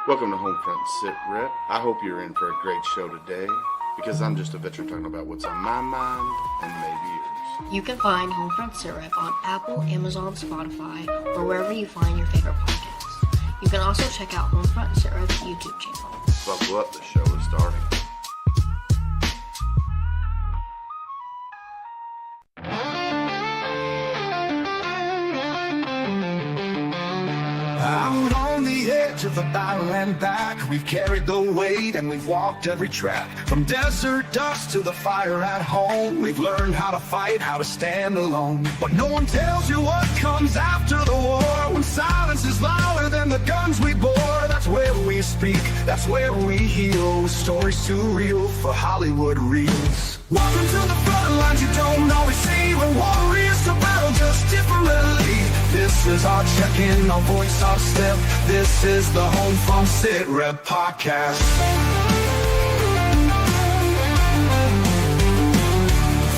Welcome to HomeFront Sitrep. I hope you're in for a great show today because I'm just a veteran talking about what's on my mind and maybe yours. You can find HomeFront Sitrep on Apple, Amazon, Spotify, or wherever you find your favorite podcasts. You can also check out HomeFront Sitrep's YouTube channel. Buckle up, the show is starting. Out on the edge of the battle and back, we've carried the weight and we've walked every track. From desert dust to the fire at home, we've learned how to fight, how to stand alone. But no one tells you what comes after the war. When silence is louder than the guns we bore, that's where we speak, that's where we heal. Stories too real for Hollywood reels. Welcome to the front lines you don't always see. We're warriors to battle just differently. This is our check-in, our voice, our step. This is the HomeFront Sitrep podcast.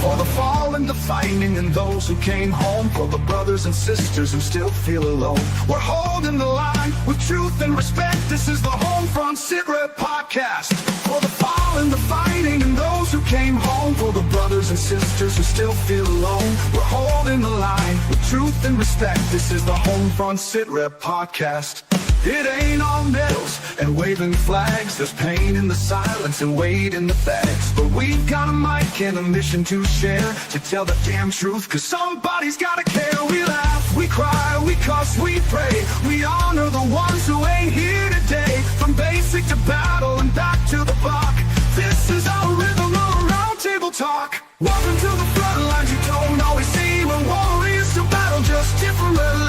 For the fallen, the fighting, and those who came home. For the brothers and sisters who still feel alone. We're holding the line with truth and respect. This is the HomeFront Sitrep podcast. For the fallen, the fighting, and those who came home. For the brothers and sisters who still feel alone. We're holding the line with truth and respect. This is the HomeFront Sitrep podcast. It ain't all medals and waving flags. There's pain in the silence and weight in the bags. But we've got a mic and a mission to share, to tell the damn truth, cause somebody's gotta care. We laugh, we cry, we cuss, we pray. We honor the ones who ain't here today. From basic to battle and back to the block. This is our rhythm of round table talk. Welcome to the front lines you don't always see. We're warriors to battle just differently.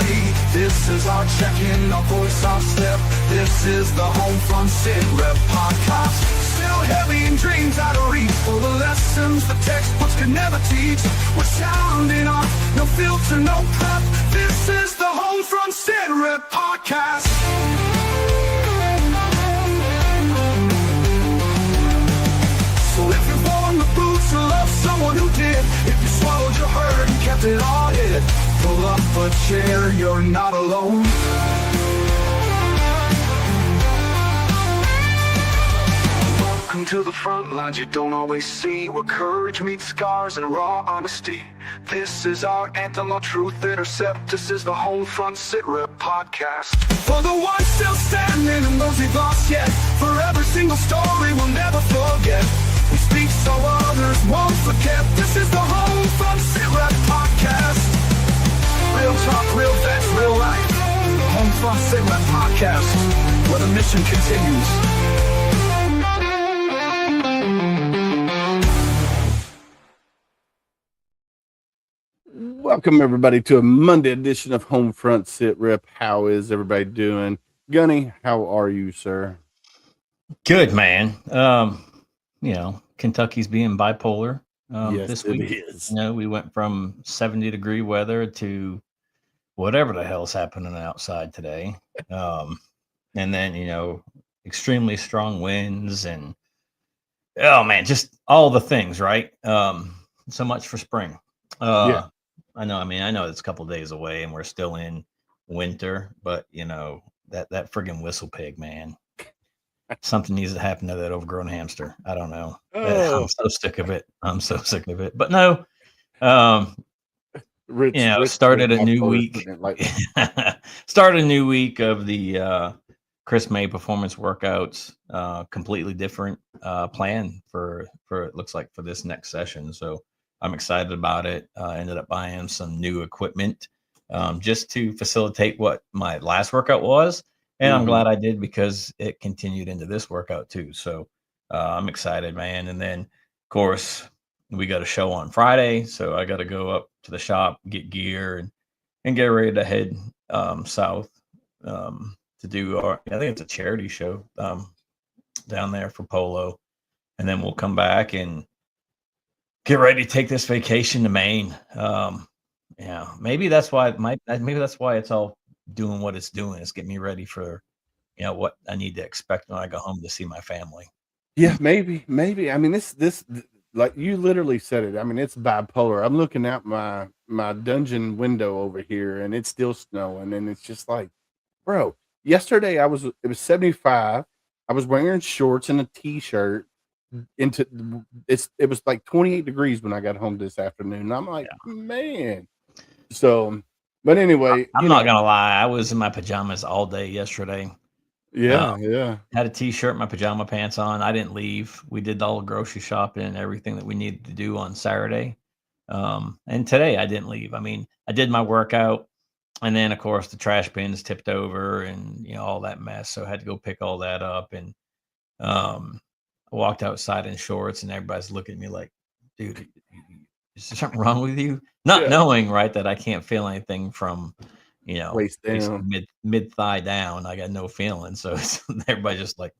This is our check-in, our voice, our step. This is the HomeFront Sitrep podcast. Still heavy in dreams out of reach. For the lessons the textbooks could never teach. We're sounding off, no filter, no prep. This is the HomeFront Sitrep podcast. So if you're born with boots or love someone who did, if you swallowed your hurt and kept it all hid, pull up a chair, you're not alone. Welcome to the front lines you don't always see, where courage meets scars and raw honesty. This is our anthem, our truth intercept. This is the HomeFront Sitrep podcast. For the ones still standing and those we've lost yet, for every single story we'll never forget. We speak so others won't forget. This is the HomeFront Sitrep podcast. Real talk, real vets, real life. HomeFront Sitrep podcast, where the mission continues. Welcome, everybody, to a Monday edition of HomeFront Sitrep. How is everybody doing? Gunny, how are you, sir? Good, man. Kentucky's being bipolar Yes, this it week. is. We went from 70-degree weather to whatever the hell's happening outside today. And then, extremely strong winds and, oh, man, just all the things, right? So much for spring. Yeah. I know it's a couple of days away and we're still in winter, but, that friggin' whistle pig, man. Something needs to happen to that overgrown hamster. I don't know. Oh. I'm so sick of it. But no, started a new week. Started a new week of the Chris May performance workouts. Completely different plan for it looks like for this next session. So I'm excited about it. Ended up buying some new equipment just to facilitate what my last workout was. And I'm glad I did because it continued into this workout too. So I'm excited, man. And then, of course, we got a show on Friday. So I got to go up to the shop, get gear, and get ready to head south to do I think it's a charity show down there for polo. And then we'll come back and get ready to take this vacation to Maine. Maybe that's why it's all doing what it's doing. It's getting me ready for what I need to expect when I go home to see my family. Yeah, maybe. I mean, this like you literally said it. I mean, it's bipolar. I'm looking out my dungeon window over here and it's still snowing, and it's just like, bro, yesterday it was 75. I was wearing shorts and a t-shirt it was like 28 degrees when I got home this afternoon. And I'm like, Yeah. man. So, but anyway, I'm not gonna lie, I was in my pajamas all day yesterday. yeah. Had a t-shirt, my pajama pants on. I didn't leave. We did all the grocery shopping and everything that we needed to do on Saturday. And today I didn't leave. I mean, I did my workout, and then of course the trash bins tipped over and all that mess. So I had to go pick all that up, and I walked outside in shorts, and everybody's looking at me like, dude, is there something wrong with you? Not Yeah. knowing, right, that I can't feel anything from, Waist basically down. mid thigh down. I got no feeling. So everybody's just like,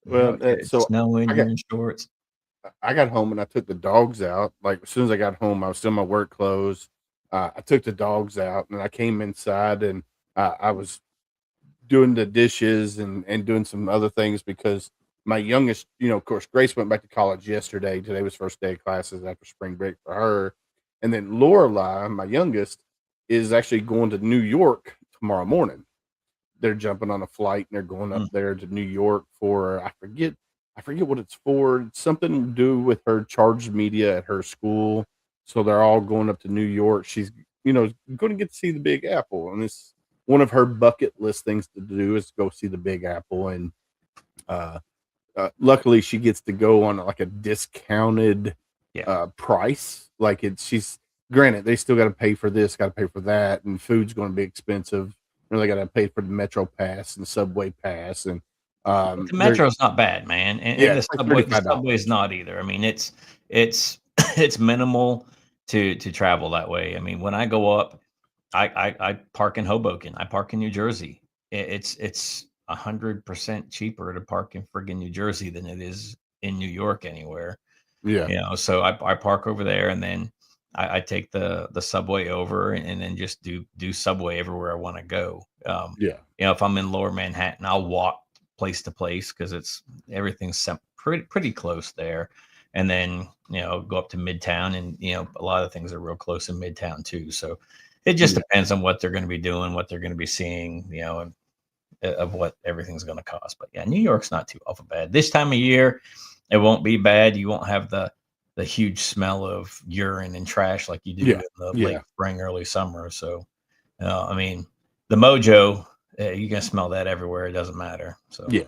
Well, okay, it's so snowing, I got you're in shorts. I got home and I took the dogs out. Like as soon as I got home, I was still in my work clothes. I took the dogs out and I came inside and I was doing the dishes and doing some other things because my youngest, of course, Grace went back to college yesterday. Today was first day of classes after spring break for her. And then Lorelai, my youngest, is actually going to New York tomorrow morning. They're jumping on a flight and they're going up Mm. there to New York for I forget what it's for. It's something to do with her charged media at her school. So they're all going up to New York. She's going to get to see the Big Apple, and it's one of her bucket list things to do is go see the Big Apple. And uh, luckily, she gets to go on like a discounted Yeah. price. Like she's granted they still got to pay for this, got to pay for that, and food's going to be expensive. They got to pay for the Metro Pass and Subway Pass, and But the they're metro's not bad, man, and yeah, the it's like subway the $35. subway's not either. I mean, it's it's minimal to travel that way. I mean, when I go up, I park in Hoboken, I park in New Jersey. It's 100% cheaper to park in friggin' New Jersey than it is in New York anywhere. Yeah, So I park over there, and then I take the subway over, and then just do subway everywhere I want to go. yeah, If I'm in Lower Manhattan, I'll walk place to place because everything's pretty close there. And then go up to Midtown, and a lot of things are real close in Midtown too. So it just yeah, depends on what they're going to be doing, what they're going to be seeing, and of what everything's going to cost. But yeah, New York's not too awful bad this time of year. It won't be bad. You won't have the huge smell of urine and trash like you do yeah, in the late yeah, spring, early summer. So, I mean, the mojo, you can smell that everywhere. It doesn't matter. So, yeah.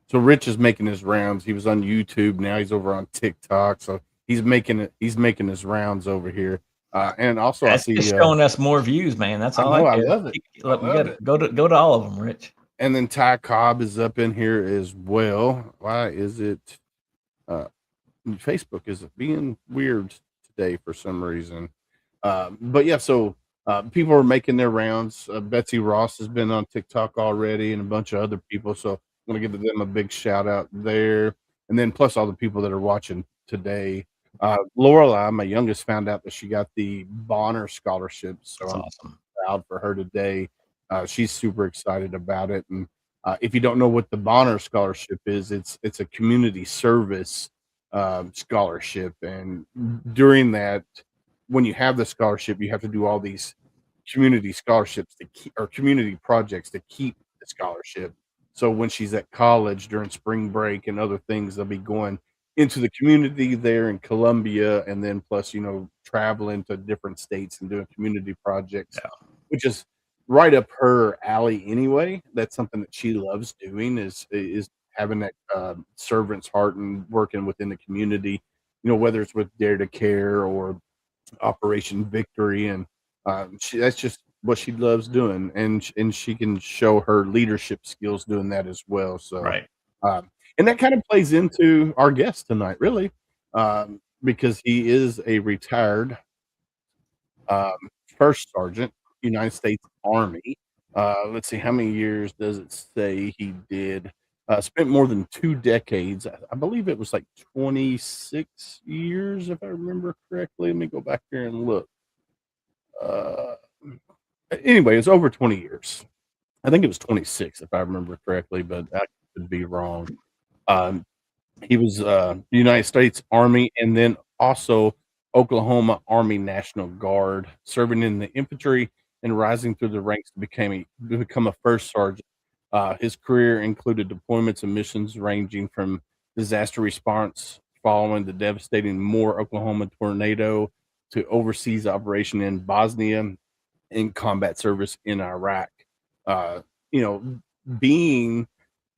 So Rich is making his rounds. He was on YouTube. Now he's over on TikTok. So he's making it. He's making his rounds over here. And also I that's see. just showing us more views, man. That's I all I know. I care. love it. I Look, we got love to it. go to all of them, Rich. And then Ty Cobb is up in here as well. Why is it? Uh, Facebook is being weird today for some reason. But yeah, so people are making their rounds. Betsy Ross has been on TikTok already, and a bunch of other people. So I want to give them a big shout out there. And then plus all the people that are watching today. Lorelai, my youngest, found out that she got the Bonner scholarship. So That's I'm awesome. proud for her today. She's super excited about it. And if you don't know what the Bonner scholarship is, it's a community service scholarship. And during that, when you have the scholarship, you have to do all these community scholarships to keep or community projects to keep the scholarship. So when she's at college during spring break and other things, they'll be going into the community there in Columbia, and then plus, traveling to different states and doing community projects, Yeah. which is right up her alley anyway. That's something that she loves doing is having that servant's heart and working within the community, whether it's with Dare to Care or Operation Victory, and that's just what she loves doing, and she can show her leadership skills doing that as well. So, Right. and that kind of plays into our guest tonight, really, because he is a retired um, first sergeant, United States Army. Let's see, how many years does it say he did? Spent more than 2 decades. I believe it was like 26 years, if I remember correctly. Let me go back here and look. Uh, anyway, it's over 20 years. I think it was 26, if I remember correctly, but I could be wrong. Um, he was United States Army and then also Oklahoma Army National Guard, serving in the infantry and rising through the ranks to become a first sergeant. His career included deployments and missions ranging from disaster response following the devastating Moore, Oklahoma tornado to overseas operation in Bosnia and combat service in Iraq. Uh, you know, being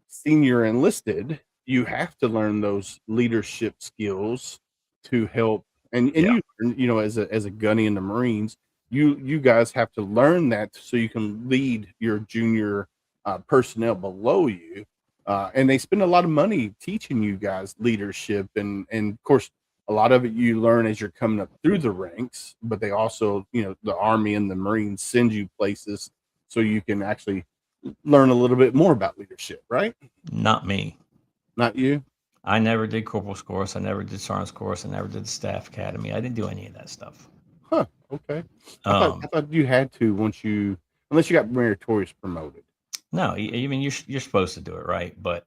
senior enlisted, you have to learn those leadership skills to help. And Yeah. you know, as a gunny in the Marines, you guys have to learn that so you can lead your junior personnel below you. And they spend a lot of money teaching you guys leadership, and of course, a lot of it you learn as you're coming up through the ranks. But they also, you know, the Army and the Marines send you places so you can actually learn a little bit more about leadership, right? Not me. Not you? I never did corporal's course. I never did sergeant's course. I never did the staff academy. I didn't do any of that stuff. Huh. Okay. I thought you had to unless you got meritorious promoted. No, I mean you're supposed to do it, right? But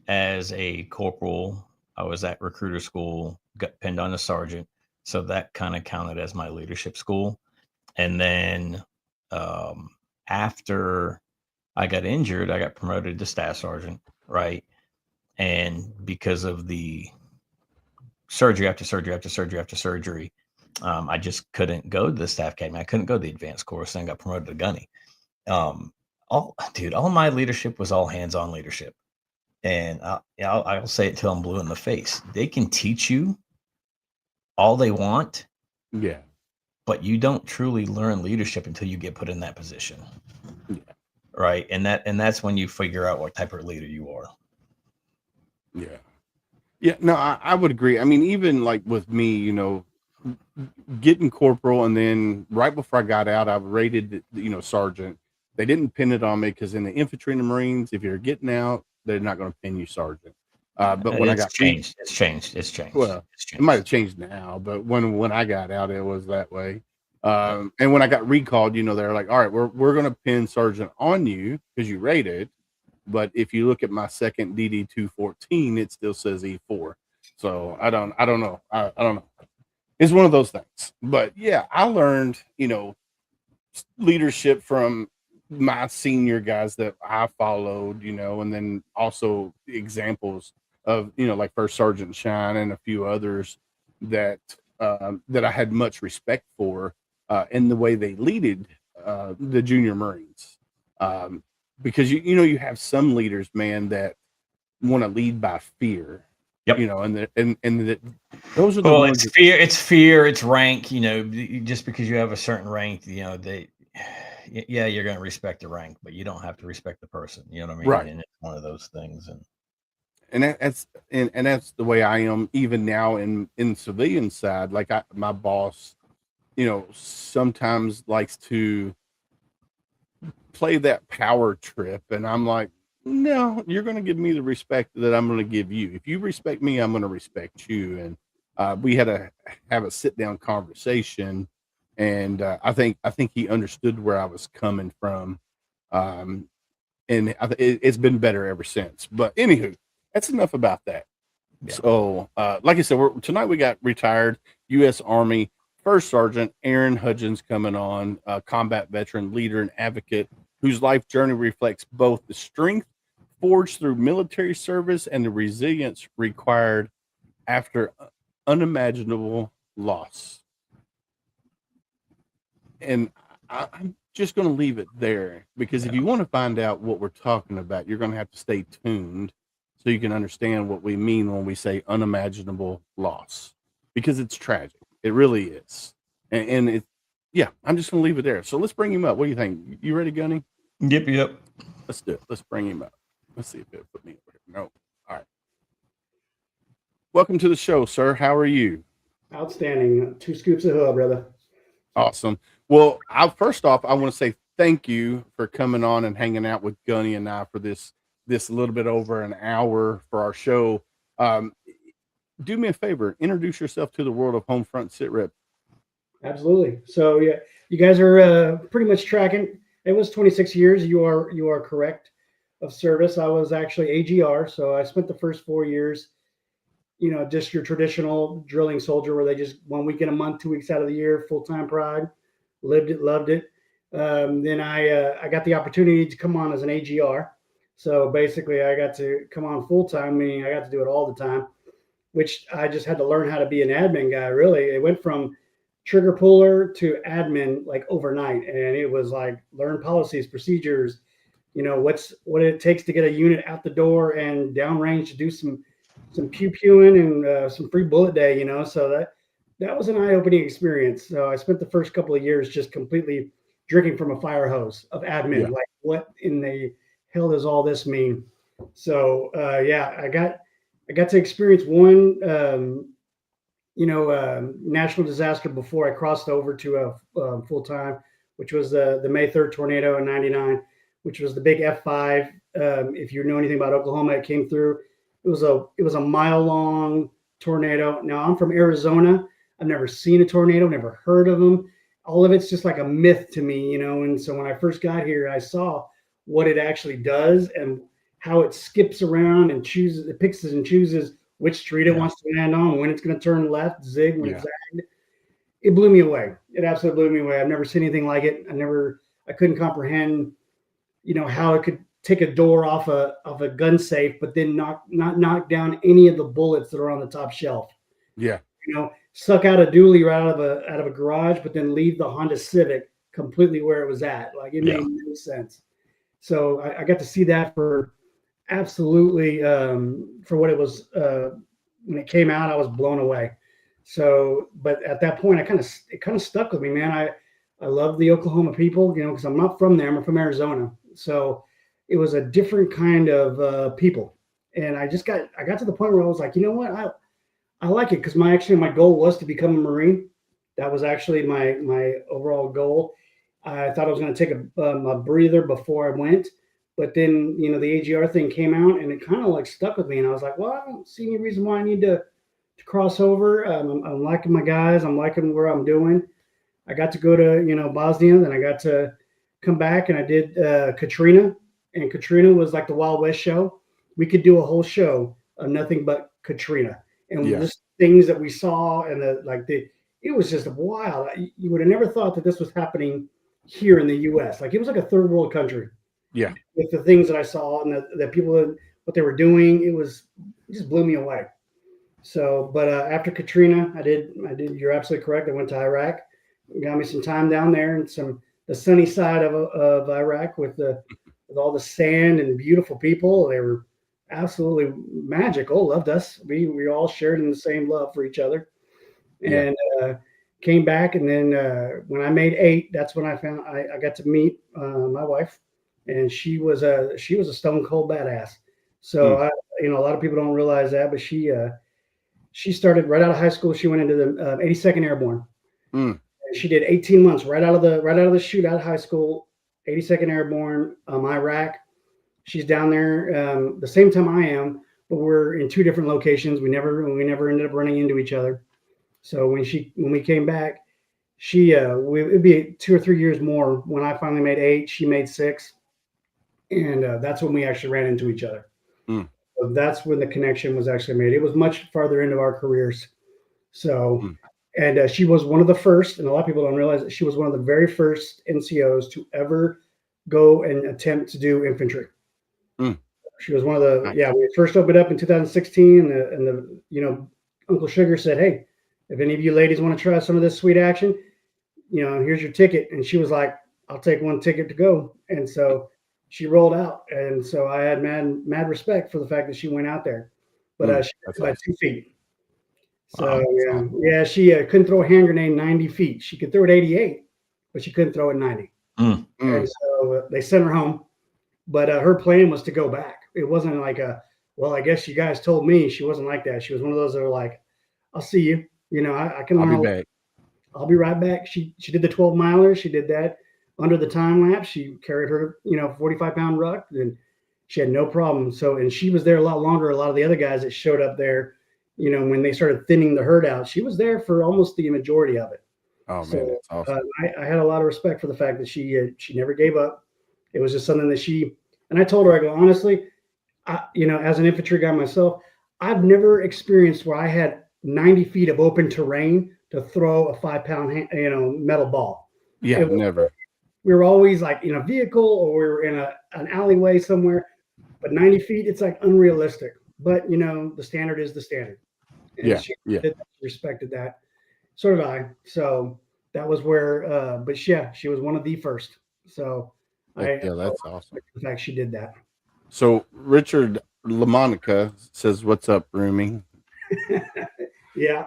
as a corporal, I was at recruiter school, got pinned on a sergeant, so that kind of counted as my leadership school. And then after I got injured, I got promoted to staff sergeant, right? And because of the surgery after surgery after surgery after surgery, I just couldn't go to the staff academy. I couldn't go to the advanced course, and got promoted to gunny. All my leadership was all hands-on leadership. And I'll say it till I'm blue in the face. They can teach you all they want, Yeah. but you don't truly learn leadership until you get put in that position. Yeah. Right. And that's when you figure out what type of leader you are. Yeah. Yeah. No, I would agree. I mean, even like with me, you know, getting corporal, and then right before I got out, I rated, you know, sergeant. They didn't pin it on me because in the infantry and the Marines, if you're getting out, they're not going to pin you sergeant. But when I got changed, it's changed. Well, it's changed. It might have changed now, but when I got out, it was that way. And when I got recalled, you know, they're like, all right, we're going to pin sergeant on you because you rated. But if you look at my second DD 214, it still says E4. So I don't know. I don't know. It's one of those things. But yeah, I learned, you know, leadership from my senior guys that I followed, you know, and then also examples of, you know, like First Sergeant Shine and a few others that that I had much respect for in the way they leaded the junior Marines. Because you know, you have some leaders, man, that want to lead by fear. Yep. You know, and that those are the well, ones. It's fear, it's rank. You know, just because you have a certain rank, you know, yeah, you're going to respect the rank, but you don't have to respect the person. You know what I mean? Right. And it's one of those things. And that's the way I am even now in civilian side. Like my boss, you know, sometimes likes to play that power trip, and I'm like, no, you're going to give me the respect that I'm going to give you. If you respect me, I'm going to respect you. And we had to have a sit down conversation, and I think he understood where I was coming from, and it's been better ever since. But anywho, that's enough about that. Yeah. So, like I said, tonight we got retired U.S. Army First Sergeant Aaron Hudgins coming on, a combat veteran, leader, and advocate whose life journey reflects both the strength forged through military service and the resilience required after unimaginable loss. And I'm just going to leave it there, because if you want to find out what we're talking about, you're going to have to stay tuned so you can understand what we mean when we say unimaginable loss, because it's tragic. It really is. And it, yeah, I'm just going to leave it there. So let's bring him up. What do you think? You ready, Gunny? Yep. Let's do it. Let's bring him up. Let's see if it'll put me over here. No. All right. Welcome to the show, sir. How are you? Outstanding. 2 scoops of hood, brother. Awesome. Well, first off, I want to say thank you for coming on and hanging out with Gunny and I for this little bit over an hour for our show. Do me a favor, introduce yourself to the world of HomeFront Sitrep. Absolutely. So yeah, you guys are pretty much tracking. It was 26 years. You are correct of service. I was actually AGR, so I spent the first 4 years, you know, just your traditional drilling soldier, where they just 1 week in a month, 2 weeks out of the year, full-time pride, lived it, loved it. Then I got the opportunity to come on as an AGR. So basically, I got to come on full time, meaning I got to do it all the time, which I just had to learn how to be an admin guy. Really, it went from trigger puller to admin like overnight, and it was like learn policies, procedures, what it takes to get a unit out the door and downrange to do some pew pewing and some free bullet day. So that was an eye-opening experience. So I spent the first couple of years just completely drinking from a fire hose of admin. Yeah. Like, what in the hell does all this mean? So yeah, I got to experience one national disaster before I crossed over to a full time, which was the May 3rd tornado in '99, which was the big F5. If you know anything about Oklahoma, it came through. It was a mile long tornado. Now I'm from Arizona. I've never seen a tornado, never heard of them. All of it's just like a myth to me, And so when I first got here, I saw what it actually does and how it skips around and picks and chooses which street it wants to land on, when it's going to turn left, zig, when it's zagged. It blew me away. It absolutely blew me away. I've never seen anything like it. I couldn't comprehend, how it could take a door off a gun safe, but then not knock down any of the bullets that are on the top shelf. Yeah. Suck out a dually right out of a garage, but then leave the Honda Civic completely where it was at. Like, it made no sense. So I got to see that for absolutely for what it was. When it came out, I was blown away. So, but at that point, it kind of stuck with me, man. I love the Oklahoma people, because I'm not from there. I'm from Arizona. So it was a different kind of people. And I got to the point where I was like, you know what? I like it, because my goal was to become a Marine. That was actually my overall goal. I thought I was going to take a breather before I went. But then, the AGR thing came out, and it kind of like stuck with me. And I was like, well, I don't see any reason why I need to cross over. I'm liking my guys. I'm liking where I'm doing. I got to go to, Bosnia. Then I got to come back, and I did Katrina. And Katrina was like the Wild West show. We could do a whole show of nothing but Katrina. And just things that we saw, and it was just wild. You would have never thought that this was happening here in the U.S. Like, it was like a third world country. Yeah. With the things that I saw and the people, what they were doing, it just blew me away. So, but after Katrina, I did. You're absolutely correct. I went to Iraq, got me some time down there and the sunny side of Iraq with all the sand and beautiful people. They were absolutely magical. Loved us. We all shared in the same love for each other, and came back. And then when I made 8, that's when I found I got to meet my wife. And she was a stone cold badass. So a lot of people don't realize that, but she started right out of high school. She went into the 82nd Airborne. And she did 18 months right out of the chute out of high school. 82nd Airborne, Iraq. She's down there the same time I am, but we're in 2 different locations. We never ended up running into each other. So when we came back, it'd be 2 or 3 years more. When I finally made 8, she made 6. And that's when we actually ran into each other. So that's when the connection was actually made. It was much farther into our careers. So, and she was one of the first, and a lot of people don't realize that she was one of the very first NCOs to ever go and attempt to do infantry. She was one of the, when we first opened up in 2016, and the Uncle Sugar said, hey, if any of you ladies want to try some of this sweet action, here's your ticket. And she was like, I'll take one ticket to go. And so she rolled out, and so I had mad respect for the fact that she went out there. But she was about 2 feet. So she couldn't throw a hand grenade 90 feet. She could throw it 88, but she couldn't throw it 90. And so they sent her home. But her plan was to go back. It wasn't like I guess you guys told me. She wasn't like that. She was one of those that were like, I'll see you. I can learn. I'll be back. I'll be right back. She did the 12 miler. She did that. Under the time lapse, she carried her, 45-pound ruck, and she had no problem. So, and she was there a lot longer. A lot of the other guys that showed up there, when they started thinning the herd out, she was there for almost the majority of it. Oh, man, that's awesome. I had a lot of respect for the fact that she never gave up. It was just something that and I told her, I go, honestly, as an infantry guy myself, I've never experienced where I had 90 feet of open terrain to throw a 5-pound, metal ball. Yeah, never. we were always like in a vehicle or we were in an alleyway somewhere. But 90 feet, it's like unrealistic. But the standard is the standard, and Yeah, she yeah, respected that. So did I. So that was where. But yeah, she was one of the first. So I yeah. That's awesome. in fact she did that. So Richard LaMonica says, "What's up, roomie?" Yeah.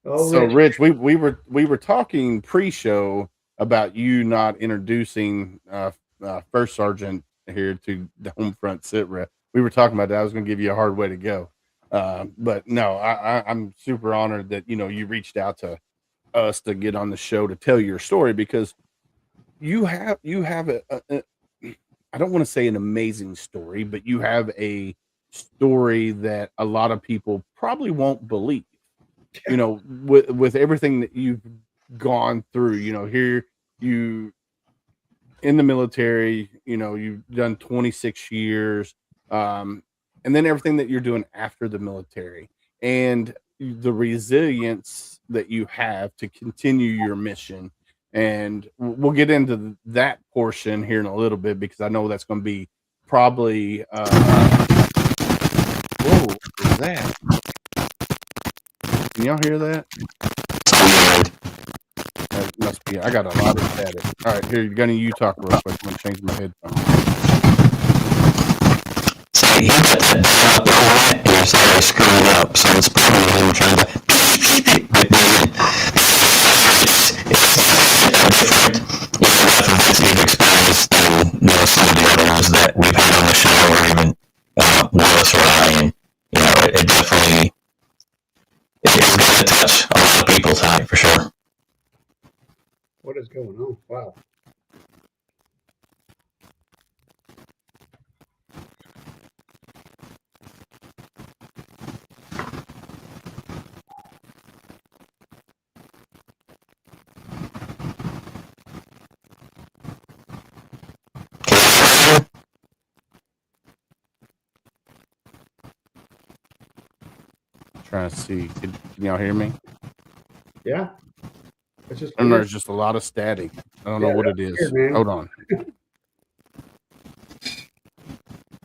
Oh, So Rich. Rich, we were talking pre-show about you not introducing First Sergeant here to the Homefront Sitrep. We were talking about that. I was going to give you a hard way to go, but no, I'm super honored that you reached out to us to get on the show to tell your story, because you have I don't want to say an amazing story, but you have a story that a lot of people probably won't believe. With everything that you've gone through, here you in the military, you've done 26 years, and then everything that you're doing after the military, and the resilience that you have to continue your mission. And we'll get into that portion here in a little bit, because I know that's going to be probably whoa, what is that? Can y'all hear that? That must be. I got a lot of static. All right, here, Gunny, you talk real quick. I'm gonna change my headphones. So you put that down the whole and you're sorry screwing up, so it's probably him trying to different. You have investigative experience than some of the other ones that we've had on the show, or even Willis or I, and it definitely it's going to touch a lot of people tonight for sure. What is going on? Wow. Trying to see. Can y'all hear me? Yeah. It's just. And there's just a lot of static. I don't know what it is. Weird, Hold on.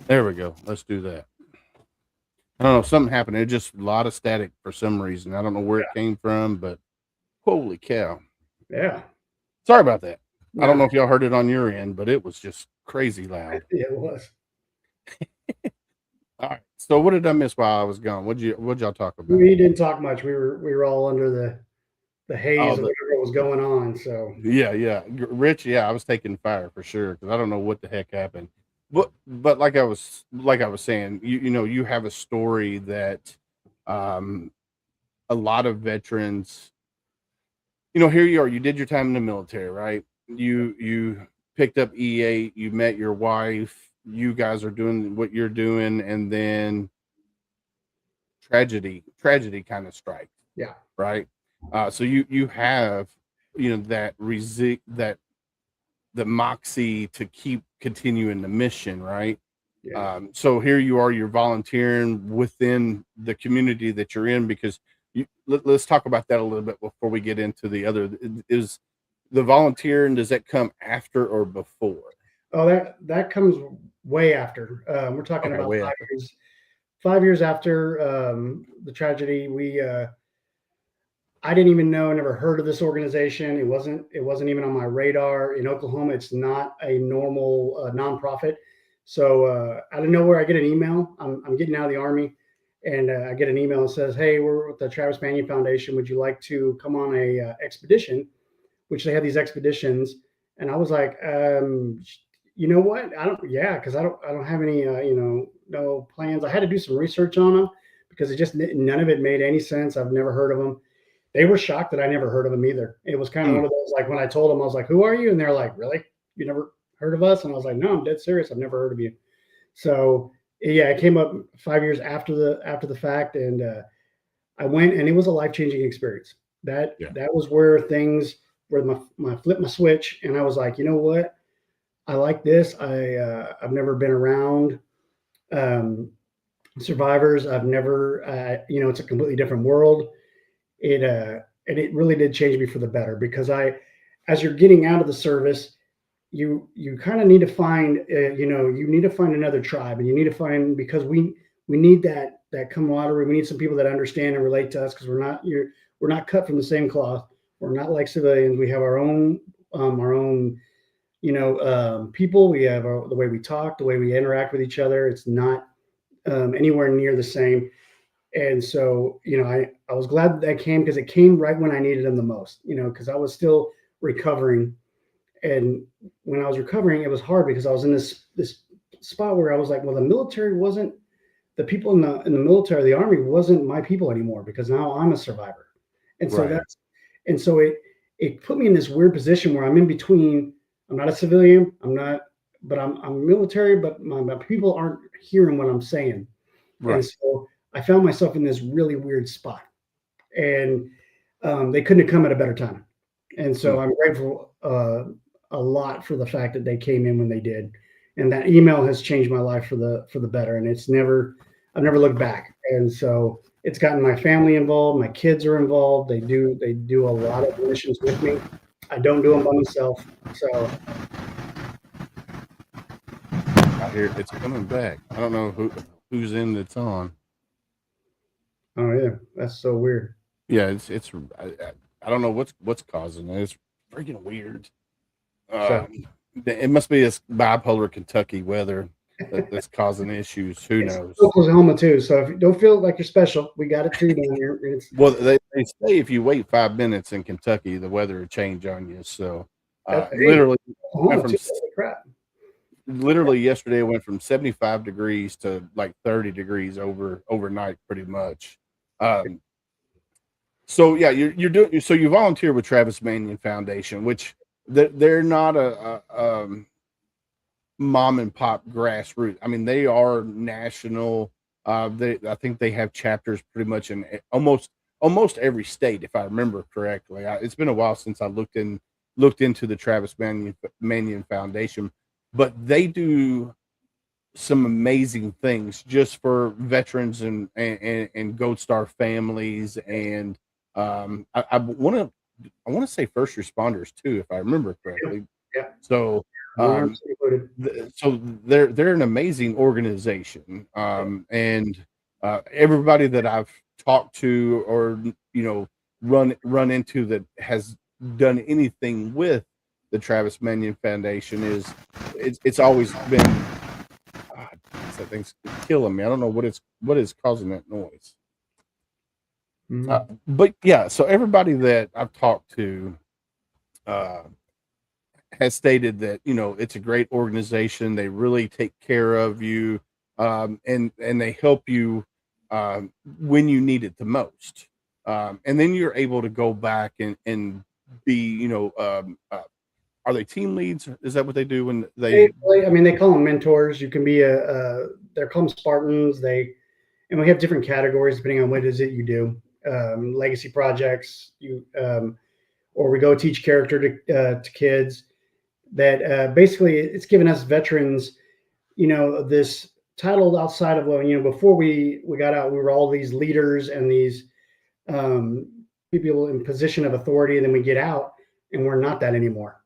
There we go. Let's do that. I don't know. Something happened. It just a lot of static for some reason. I don't know where it came from, but holy cow. Yeah. Sorry about that. I don't know if y'all heard it on your end, but it was just crazy loud. Yeah, it was. All right. So what did I miss while I was gone? What'd y'all talk about? We didn't talk much. We were all under the haze of whatever was going on. So yeah. Rich, I was taking fire for sure, because I don't know what the heck happened. But like I was saying, you have a story that a lot of veterans, here you are, you did your time in the military, right? You picked up E8, you met your wife, you guys are doing what you're doing, and then tragedy kind of strikes. Yeah. Right. So you have that the moxie to keep continuing the mission, right? Yeah. So here you are, you're volunteering within the community that you're in, because let's talk about that a little bit before we get into the other. Is the volunteering, does that come after or before? Oh, that comes way after. We're talking about 5 years after the tragedy. I didn't even know, never heard of this organization. It wasn't even on my radar. In Oklahoma, it's not a normal nonprofit. So out of nowhere, I get an email. I'm getting out of the Army, and I get an email that says, "Hey, we're with the Travis Banyan Foundation. Would you like to come on a expedition?" Which they have these expeditions, and I was like, you know what? because I don't have any, no plans. I had to do some research on them, because none of it made any sense. I've never heard of them. They were shocked that I never heard of them either. It was kind of one of those, like when I told them, I was like, "Who are you?" And they're like, "Really? You never heard of us?" And I was like, "No, I'm dead serious. I've never heard of you." So yeah, it came up 5 years after the fact, and I went, and it was a life-changing experience. That was where my flip my switch, and I was like, you know what? I like this. I've never been around survivors. I've never, it's a completely different world. And it really did change me for the better, because as you're getting out of the service, you kind of need to find you need to find another tribe, and you need to find, because we need that camaraderie. We need some people that understand and relate to us, because we're not cut from the same cloth. We're not like civilians. We have our own people. We have the way we talk, the way we interact with each other. It's not anywhere near the same. And so, I was glad that came, because it came right when I needed them the most, because I was still recovering. And when I was recovering, it was hard, because I was in this spot where I was like, well, the military wasn't, the people in the military, the army wasn't my people anymore, because now I'm a survivor. And so Right. it put me in this weird position where I'm in between. I'm not a civilian. I'm military, but my people aren't hearing what I'm saying. And Right. so I found myself in this really weird spot, and they couldn't have come at a better time. And so I'm grateful a lot for the fact that they came in when they did, and that email has changed my life for the better. And I've never looked back. And so it's gotten my family involved. My kids are involved. They do a lot of missions with me. I don't do them by myself. So I hear it's coming back. I don't know whose end it's on. oh yeah, that's so weird. Yeah, it's I don't know what's causing it. It's freaking weird. So It must be this bipolar Kentucky weather that's causing issues. Who it's knows? Oklahoma too. So if you don't feel like you're special, we got it too down here. Well, they say if you wait 5 minutes in Kentucky, the weather will change on you. So literally went from Crap. literally yesterday it went from 75 degrees to like 30 degrees overnight, pretty much. So yeah, you're doing, so you volunteer with Travis Manion Foundation, which they're not a mom and pop grassroots. I mean, they are national. I think they have chapters pretty much in almost every state, if I remember correctly. It's been a while since I looked into the Travis Manion Foundation, but they do some amazing things just for veterans and Gold Star families, and I want to say first responders too, if I remember correctly. Yeah. So so they're an amazing organization, and everybody that I've talked to or run into that has done anything with the Travis Manion Foundation it's always been, God, that thing's killing me. I don't know what is causing that noise. But yeah, so everybody that I've talked to has stated that it's a great organization. They really take care of you, and they help you when you need it the most, and then you're able to go back and be are they team leads? Is that what they do when they? I mean, they call them mentors. You can be they're called Spartans. And we have different categories depending on what it is that you do. Legacy projects, or we go teach character to kids. That basically it's given us veterans, this title outside of before we got out, we were all these leaders and these people in position of authority, and then we get out and we're not that anymore.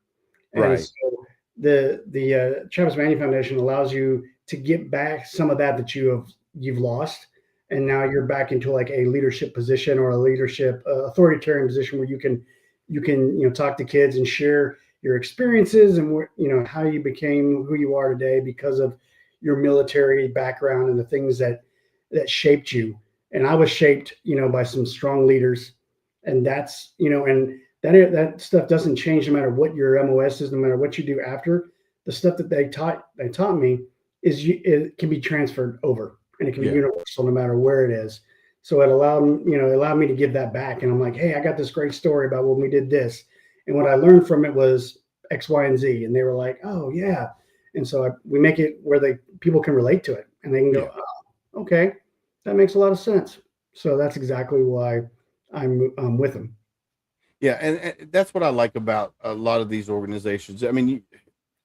Right. And so the Travis Manion Foundation allows you to get back some of that you've lost, and now you're back into like a leadership position or a leadership authoritarian position where you can talk to kids and share your experiences and how you became who you are today because of your military background and the things that shaped you. And I was shaped by some strong leaders, and that's and that stuff doesn't change no matter what your MOS is, no matter what you do after. The stuff that they taught me it can be transferred over, and it can be universal no matter where it is. So it allowed me to give that back. And I'm like, hey, I got this great story about when we did this. And what I learned from it was X, Y, and Z. And they were like, oh yeah. And so we make it where people can relate to it, and they can go, oh, okay, that makes a lot of sense. So that's exactly why I'm with them. Yeah, and that's what I like about a lot of these organizations. I mean,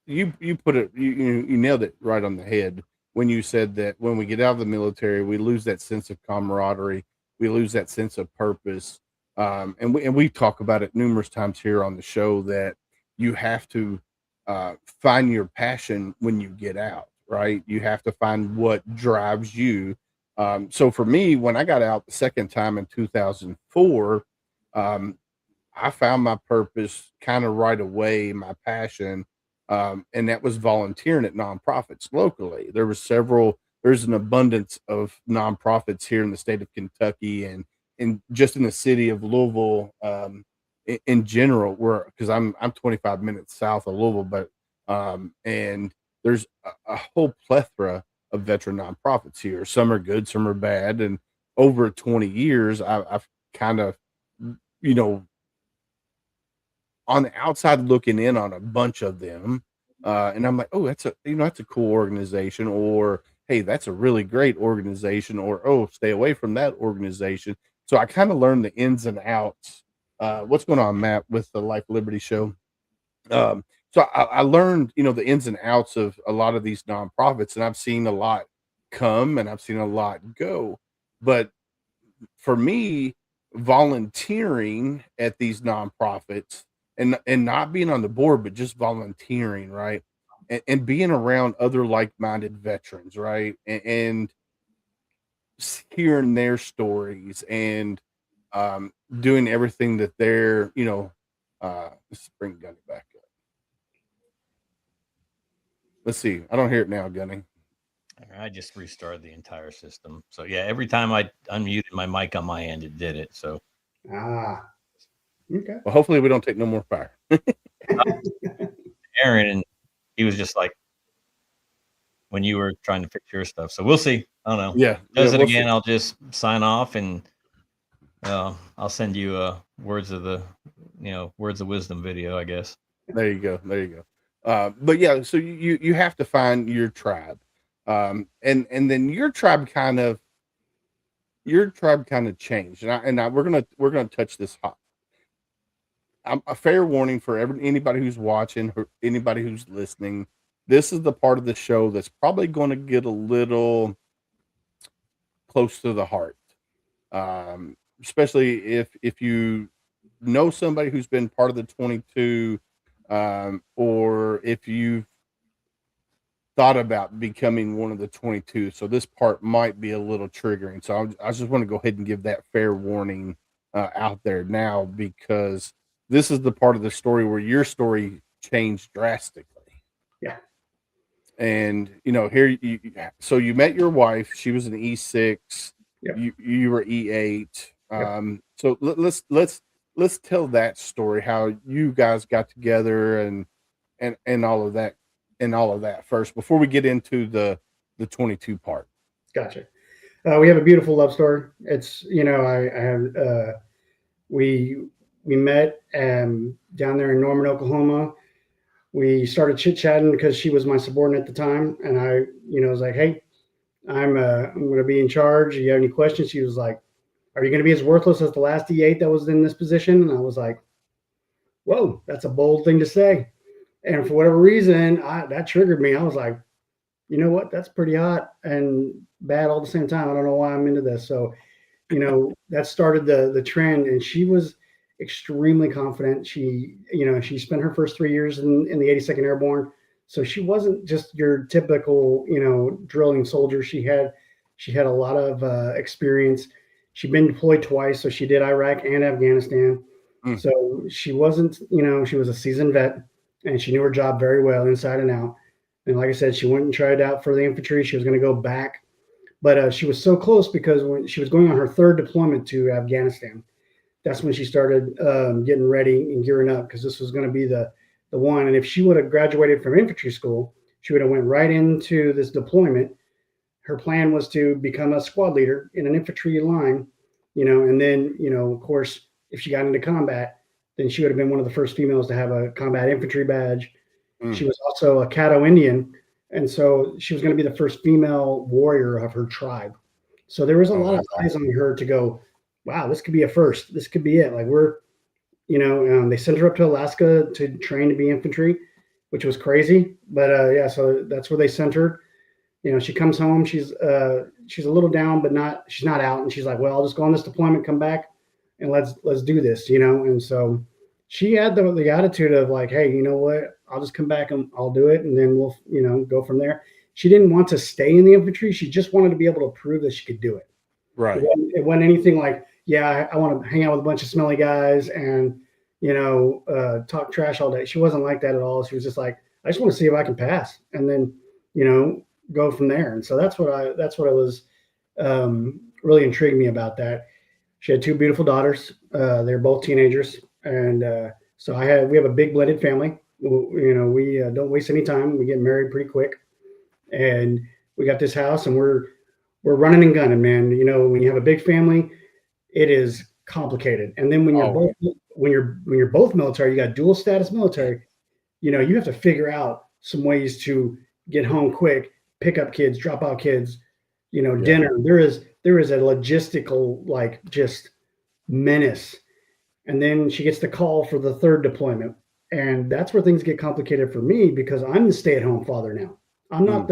you put it, you nailed it right on the head when you said that when we get out of the military, we lose that sense of camaraderie, we lose that sense of purpose, and we talk about it numerous times here on the show that you have to find your passion when you get out, right? You have to find what drives you. So for me, when I got out the second time in 2004, I found my purpose kind of right away, my passion, and that was volunteering at nonprofits locally. There's an abundance of nonprofits here in the state of Kentucky and just in the city of Louisville, in general, because I'm 25 minutes south of Louisville, but and there's a whole plethora of veteran nonprofits here. Some are good, some are bad, and over 20 years, I've kind of, you know, on the outside looking in on a bunch of them, and I'm like, oh, that's a cool organization, or hey, that's a really great organization, or oh, stay away from that organization. So I kind of learned the ins and outs. What's going on, Matt, with the Life Liberty show? Um, so I learned, the ins and outs of a lot of these nonprofits, and I've seen a lot come and I've seen a lot go. But for me, volunteering at these nonprofits and not being on the board, but just volunteering, right? And being around other like-minded veterans, right? And hearing their stories and doing everything that they're, let's bring Gunny back up. Let's see. I don't hear it now, Gunny. I just restarted the entire system. So yeah, every time I unmuted my mic on my end, it did it. So okay. Well, hopefully we don't take no more fire. Aaron, and he was just like when you were trying to fix your stuff. So we'll see. I don't know. Yeah. Does it we'll again? see. I'll just sign off and I'll send you words of wisdom video, I guess. There you go. But yeah, so you have to find your tribe. And then your tribe kind of changed. And we're gonna touch this hot. A fair warning for anybody who's watching, or anybody who's listening. This is the part of the show that's probably going to get a little close to the heart, especially if you know somebody who's been part of the 22, or if you've thought about becoming one of the 22. So this part might be a little triggering. So I just want to go ahead and give that fair warning out there now, because this is the part of the story where your story changed drastically. Yeah. And here so you met your wife. She was an E6. Yep. You were E8. Yep. So let's tell that story, how you guys got together and all of that first, before we get into the 22 part. Gotcha. We have a beautiful love story. It's, we met down there in Norman, Oklahoma. We started chit chatting because she was my subordinate at the time. And I, was like, hey, I'm going to be in charge. You have any questions? She was like, are you going to be as worthless as the last E8 that was in this position? And I was like, whoa, that's a bold thing to say. And for whatever reason, that triggered me. I was like, you know what? That's pretty hot and bad all at the same time. I don't know why I'm into this. So, that started the trend. And she was extremely confident. She spent her first 3 years in the 82nd Airborne. So she wasn't just your typical, drilling soldier. She had a lot of experience. She'd been deployed twice. So she did Iraq and Afghanistan. So she wasn't, she was a seasoned vet, and she knew her job very well inside and out. And like I said, she went and tried out for the infantry. She was going to go back, but she was so close, because when she was going on her third deployment to Afghanistan, that's when she started getting ready and gearing up, because this was going to be the one. And if she would have graduated from infantry school, she would have went right into this deployment. Her plan was to become a squad leader in an infantry line, and then, of course, if she got into combat, then she would have been one of the first females to have a combat infantry badge. She was also a Caddo Indian. And so she was going to be the first female warrior of her tribe. So there was a lot of eyes on her to go, wow, this could be a first. This could be it. Like they sent her up to Alaska to train to be infantry, which was crazy. But so that's where they sent her. She comes home. She's a little down, but she's not out. And she's like, well, I'll just go on this deployment, come back, and let's do this, And so she had the attitude of like, hey, you know what? I'll just come back and I'll do it, and then we'll go from there. She didn't want to stay in the infantry. She just wanted to be able to prove that she could do it. Right. It wasn't anything like, yeah, I want to hang out with a bunch of smelly guys and talk trash all day. She wasn't like that at all. She was just like, I just want to see if I can pass, and then go from there. And so that's what I was really intrigued me about that. She had two beautiful daughters. They're both teenagers, and so we have a big blended family. We don't waste any time. We get married pretty quick, and we got this house, and we're running and gunning, man. When you have a big family, it is complicated. And then when you're both military, you got dual status military. You have to figure out some ways to get home quick, pick up kids, drop out kids. Dinner. There is a logistical just menace. And then she gets the call for the third deployment, and that's where things get complicated for me because I'm the stay-at-home father now. I'm not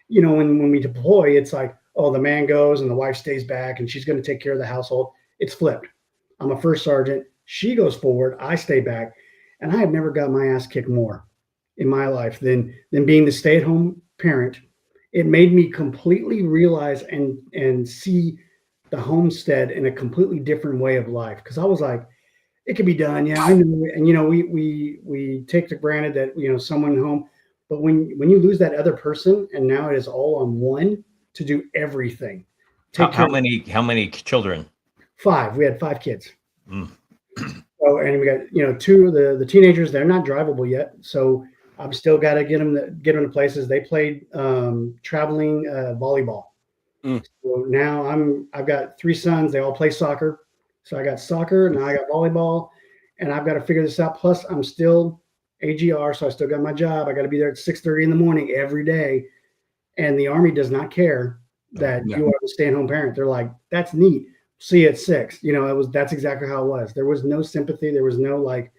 when we deploy, it's like, oh, the man goes and the wife stays back and she's going to take care of the household. It's flipped. I'm a first sergeant. She goes forward. I stay back. And I have never got my ass kicked more in my life than being the stay-at-home parent. It made me completely realize and see the homestead in a completely different way of life. Because I was like, it could be done. Yeah, I knew. And we take for granted that someone home. But when you lose that other person, and now it is all on one to do everything. How many children? 5. We had 5 kids. Mm. So, and we got two of the teenagers. They're not drivable yet, so I'm still got to get them to places. They played traveling volleyball. Mm. So now I've got 3 sons. They all play soccer. So I got soccer, now I got volleyball, and I've got to figure this out. Plus, I'm still AGR, so I still got my job. I got to be there at 6:30 in the morning every day. And the Army does not care that you are the stay-at-home parent. They're like, that's neat. See you at 6. That's exactly how it was. There was no sympathy. There was no like,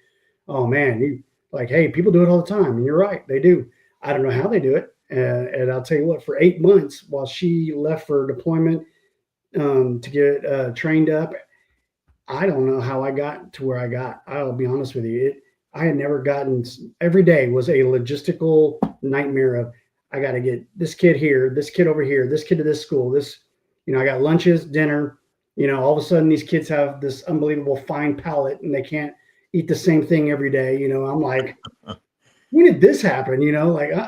oh man, hey, people do it all the time. And you're right, they do. I don't know how they do it. And I'll tell you what, for 8 months while she left for deployment to get trained up, I don't know how I got to where I got. I'll be honest with you. I had never gotten, every day was a logistical nightmare of, I got to get this kid here, this kid over here, this kid to this school, I got lunches, dinner, all of a sudden these kids have this unbelievable fine palate and they can't eat the same thing every day. I'm like, when did this happen?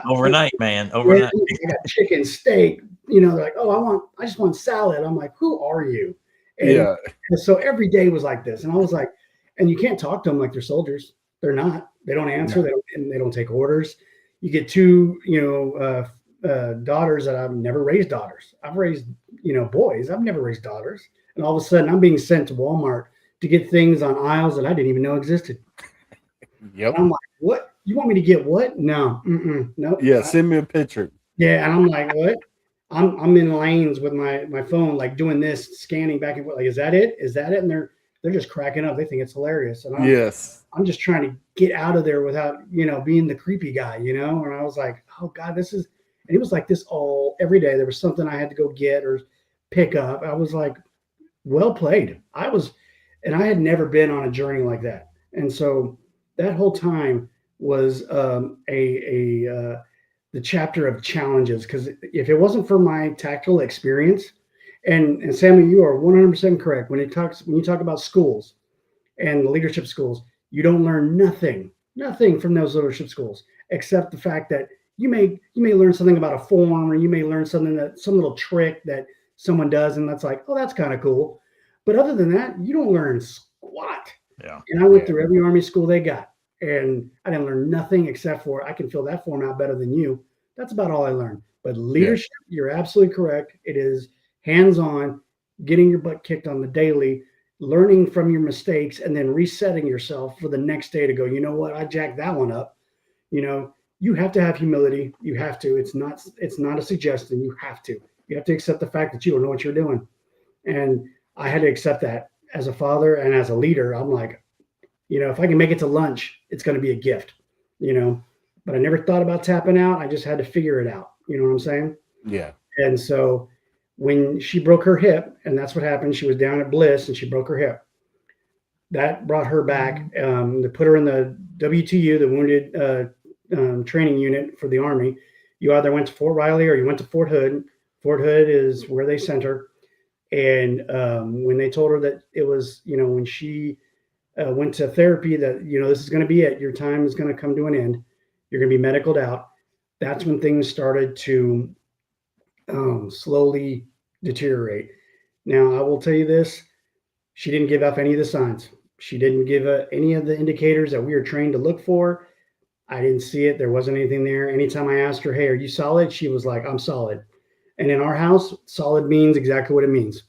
Overnight, man, overnight. I got chicken, steak, they're like, oh, I just want salad. I'm like, who are you? And so every day was like this. And I was like, and you can't talk to them like they're soldiers. They're not. They don't answer. They don't take orders. You get 2, daughters that I've never raised daughters. I've raised, boys. I've never raised daughters. And all of a sudden I'm being sent to Walmart to get things on aisles that I didn't even know existed. Yep. And I'm like, what? You want me to get what? No. Nope. Yeah. Send me a picture. Yeah. And I'm like, what? I'm in lanes with my phone, like doing this, scanning back and forth. Like, is that it? Is that it? And they're just cracking up. They think it's hilarious. And I'm just trying to get out of there without, being the creepy guy, And I was like, oh God, and it was like this every day. There was something I had to go get or pick up. I was like, well played. And I had never been on a journey like that. And so that whole time was the chapter of challenges, because if it wasn't for my tactical experience, and Sammy, you are 100% correct when you talk about schools and leadership schools, you don't learn nothing from those leadership schools except the fact that you may learn something about a form, or you may learn some little trick that someone does, and that's like, oh, that's kind of cool. But other than that, you don't learn squat. Yeah. And I went through every Army school they got, and I didn't learn nothing except for I can fill that form out better than you. That's about all I learned. But leadership, you're absolutely correct. It is hands-on, getting your butt kicked on the daily, learning from your mistakes, and then resetting yourself for the next day to go, you know what, I jacked that one up. You have to have humility. You have to. It's not a suggestion. You have to. You have to accept the fact that you don't know what you're doing. And I had to accept that as a father and as a leader. I'm like, if I can make it to lunch, it's going to be a gift, but I never thought about tapping out. I just had to figure it out. You know what I'm saying? Yeah. And so when she broke her hip, and that's what happened, she was down at Bliss and she broke her hip. that brought her back. They put her in the WTU, the Wounded Training Unit for the Army. You either went to Fort Riley or you went to Fort Hood. Fort Hood is where they sent her. And when they told her that it was, when she went to therapy, that, this is going to be it. Your time is going to come to an end. You're going to be medicaled out. That's when things started to slowly deteriorate. Now, I will tell you this. She didn't give up any of the signs. She didn't give any of the indicators that we were trained to look for. I didn't see it. There wasn't anything there. Anytime I asked her, hey, are you solid? She was like, I'm solid. And in our house, solid means exactly what it means.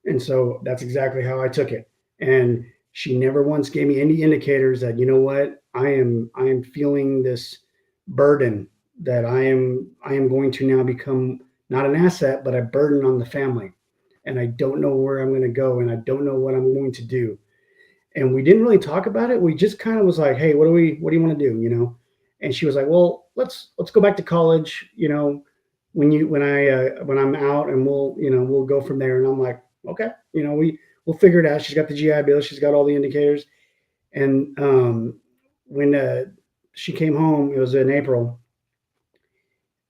And so that's exactly how I took it. And she never once gave me any indicators that, you know what, I am feeling this burden that I am going to now become not an asset, but a burden on the family. And I don't know where I'm going to go, and I don't know what I'm going to do. And we didn't really talk about it. We just kind of was like, hey, what do you want to do? And she was like, well, let's go back to college, when I'm out, and we'll go from there. And I'm like, okay, we'll figure it out. She's got the GI Bill. She's got all the indicators. And when she came home, it was in April.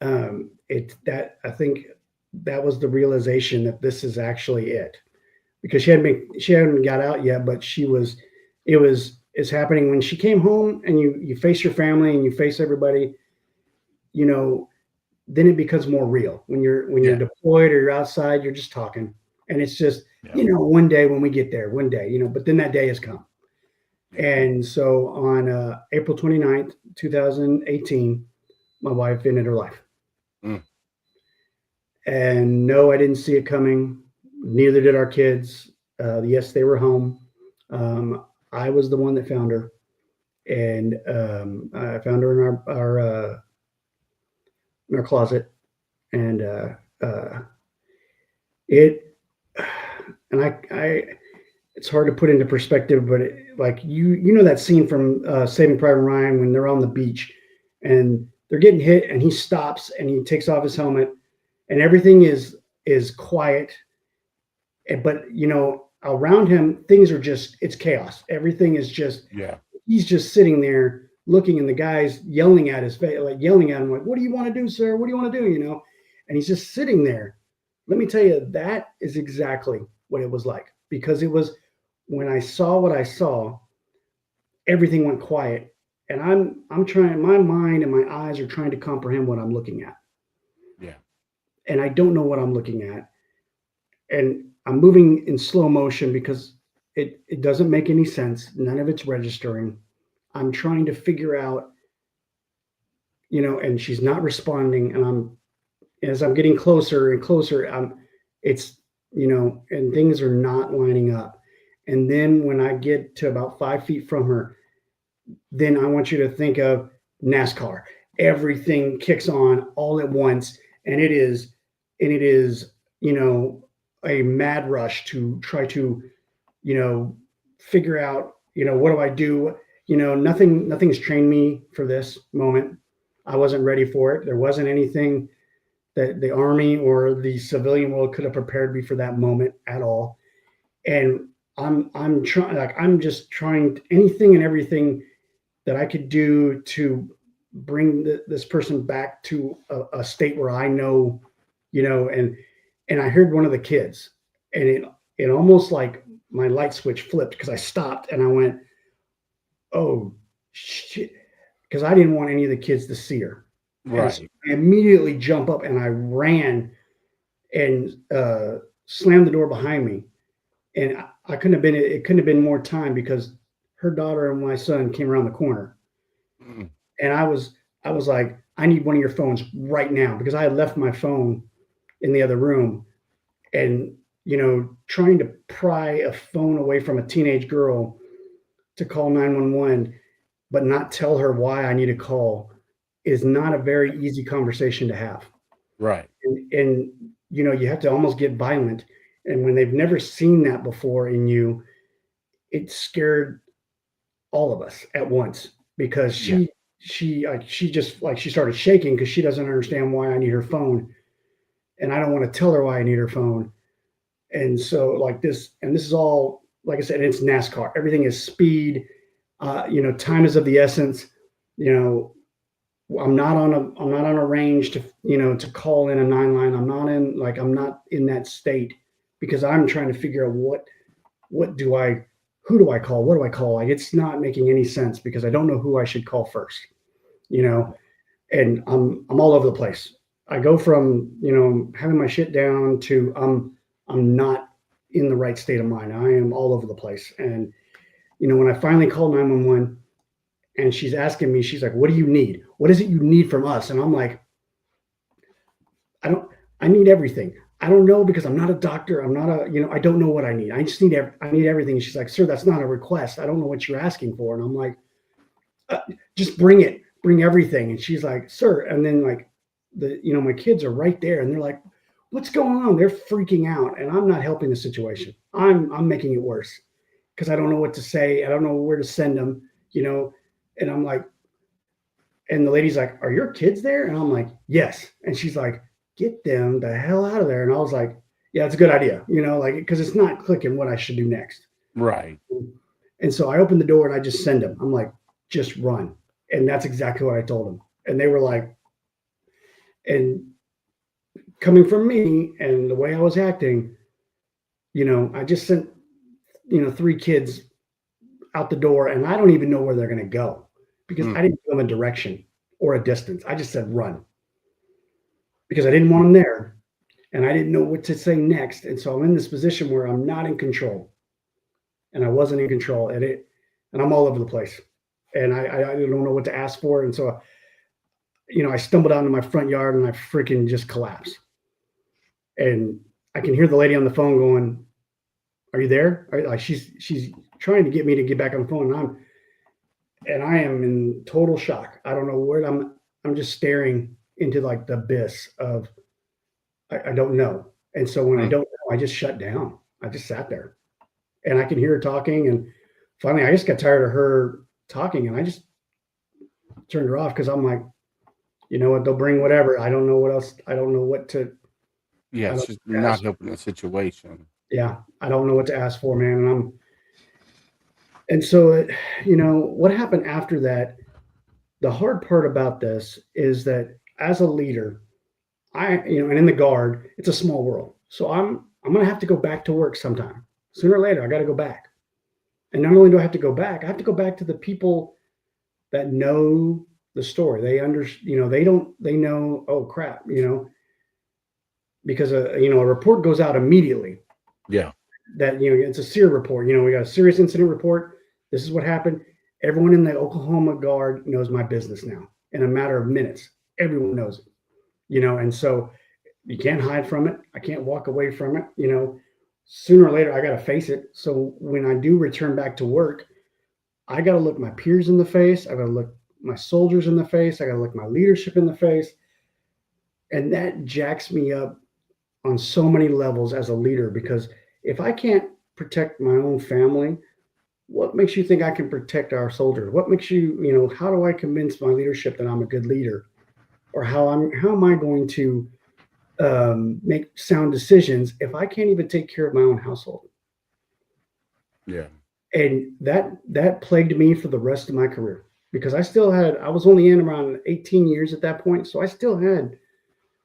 I think that was the realization that this is actually it, because she hadn't got out yet, but it's happening when she came home, and you face your family and you face everybody, then it becomes more real. When you're deployed or you're outside, you're just talking, and it's just, one day when we get there, but then that day has come. And so on April 29th, 2018, my wife ended her life. And no, I didn't see it coming. Neither did our kids. Yes, they were home. I was the one that found her, and I found her in our closet, and it's hard to put into perspective, but that scene from Saving Private Ryan when they're on the beach and they're getting hit, and he stops and he takes off his helmet, and everything is quiet, but around him things are just, it's chaos. Everything is just, he's just sitting there looking, and the guy's yelling at his face, yelling at him, like, what do you want to do, sir? What do you want to do? And he's just sitting there. Let me tell you, that is exactly what it was like, because it was, when I saw what I saw, everything went quiet, and I'm trying, my mind and my eyes are trying to comprehend what I'm looking at. And I don't know what I'm looking at. And I'm moving in slow motion because it doesn't make any sense. None of it's registering. I'm trying to figure out, and she's not responding. And as I'm getting closer and closer, and things are not lining up. And then when I get to about 5 feet from her, then I want you to think of NASCAR. Everything kicks on all at once. And it is, a mad rush to try to, figure out, what do I do? Nothing's trained me for this moment. I wasn't ready for it. There wasn't anything that the Army or the civilian world could have prepared me for that moment at all. And I'm just trying anything and everything that I could do to bring this person back to a state where I know, and I heard one of the kids, and it almost like my light switch flipped, because I stopped and I went, oh shit, because I didn't want any of the kids to see her. Right. So I immediately jump up and I ran and slammed the door behind me. And it couldn't have been more time, because her daughter and my son came around the corner. And I was like, I need one of your phones right now, because I had left my phone in the other room, and, trying to pry a phone away from a teenage girl to call 911, but not tell her why I need to call, is not a very easy conversation to have. Right. And you have to almost get violent. And when they've never seen that before in you, it scared all of us at once, because she started shaking, because she doesn't understand why I need her phone. And I don't want to tell her why I need her phone. And so this is all like I said, it's NASCAR. Everything is speed. Time is of the essence. I'm not on a range to call in a 9 line. I'm not in that state because I'm trying to figure out who do I call? What do I call? Like, it's not making any sense because I don't know who I should call first, and I'm all over the place. I go from, having my shit down to I'm not in the right state of mind. I am all over the place. And, when I finally called 911 and she's asking me, she's like, what do you need? What is it you need from us? And I'm like, I need everything. I don't know because I'm not a doctor. I'm not I don't know what I need. I just need everything. And she's like, sir, that's not a request. I don't know what you're asking for. And I'm like, just bring it, bring everything. And she's like, sir. And then like my kids are right there and they're like, what's going on? They're freaking out. And I'm not helping the situation. I'm making it worse because I don't know what to say. I don't know where to send them, and I'm like, and the lady's like, are your kids there? And I'm like, yes. And she's like, get them the hell out of there. And I was like, yeah, it's a good idea, because it's not clicking what I should do next. Right. And so I opened the door and I just send them. I'm like, just run. And that's exactly what I told them. And they were like, and coming from me and the way I was acting, I just sent, 3 kids out the door and I don't even know where they're going to go because I didn't give them a direction or a distance. I just said run because I didn't want them there and I didn't know what to say next. And so I'm in this position where I'm not in control and I wasn't in control and I'm all over the place and I don't know what to ask for. And so, I stumbled out into my front yard and I freaking just collapsed. And I can hear the lady on the phone going, are you there? Like she's trying to get me to get back on the phone. And I am in total shock. I don't know where I'm just staring into like the abyss of, I don't know. And so when I don't know, I just shut down. I just sat there and I can hear her talking. And finally I just got tired of her talking and I just turned her off. Cause I'm like, you know what, they'll bring whatever. I don't know what else. I don't know what to. Yeah, it's just not helping the situation. Yeah, I don't know what to ask for, man. And so, what happened after that, the hard part about this is that as a leader, and in the Guard, it's a small world. So I'm going to have to go back to work sometime. Sooner or later, I got to go back. And not only do I have to go back, I have to go back to the people that know the story. They they know, oh crap, because a report goes out immediately. Yeah. That, it's a SEER report. We got a serious incident report. This is what happened. Everyone in the Oklahoma Guard knows my business now in a matter of minutes. Everyone knows it, and so you can't hide from it. I can't walk away from it. Sooner or later, I got to face it. So when I do return back to work, I got to look my peers in the face. I got to look my soldiers in the face. I got to look my leadership in the face. And that jacks me up on so many levels as a leader, because if I can't protect my own family, what makes you think I can protect our soldiers? What makes you, how do I convince my leadership that I'm a good leader? Or how am I going to make sound decisions if I can't even take care of my own household? Yeah. And that plagued me for the rest of my career, because I was only in around 18 years at that point. So I still had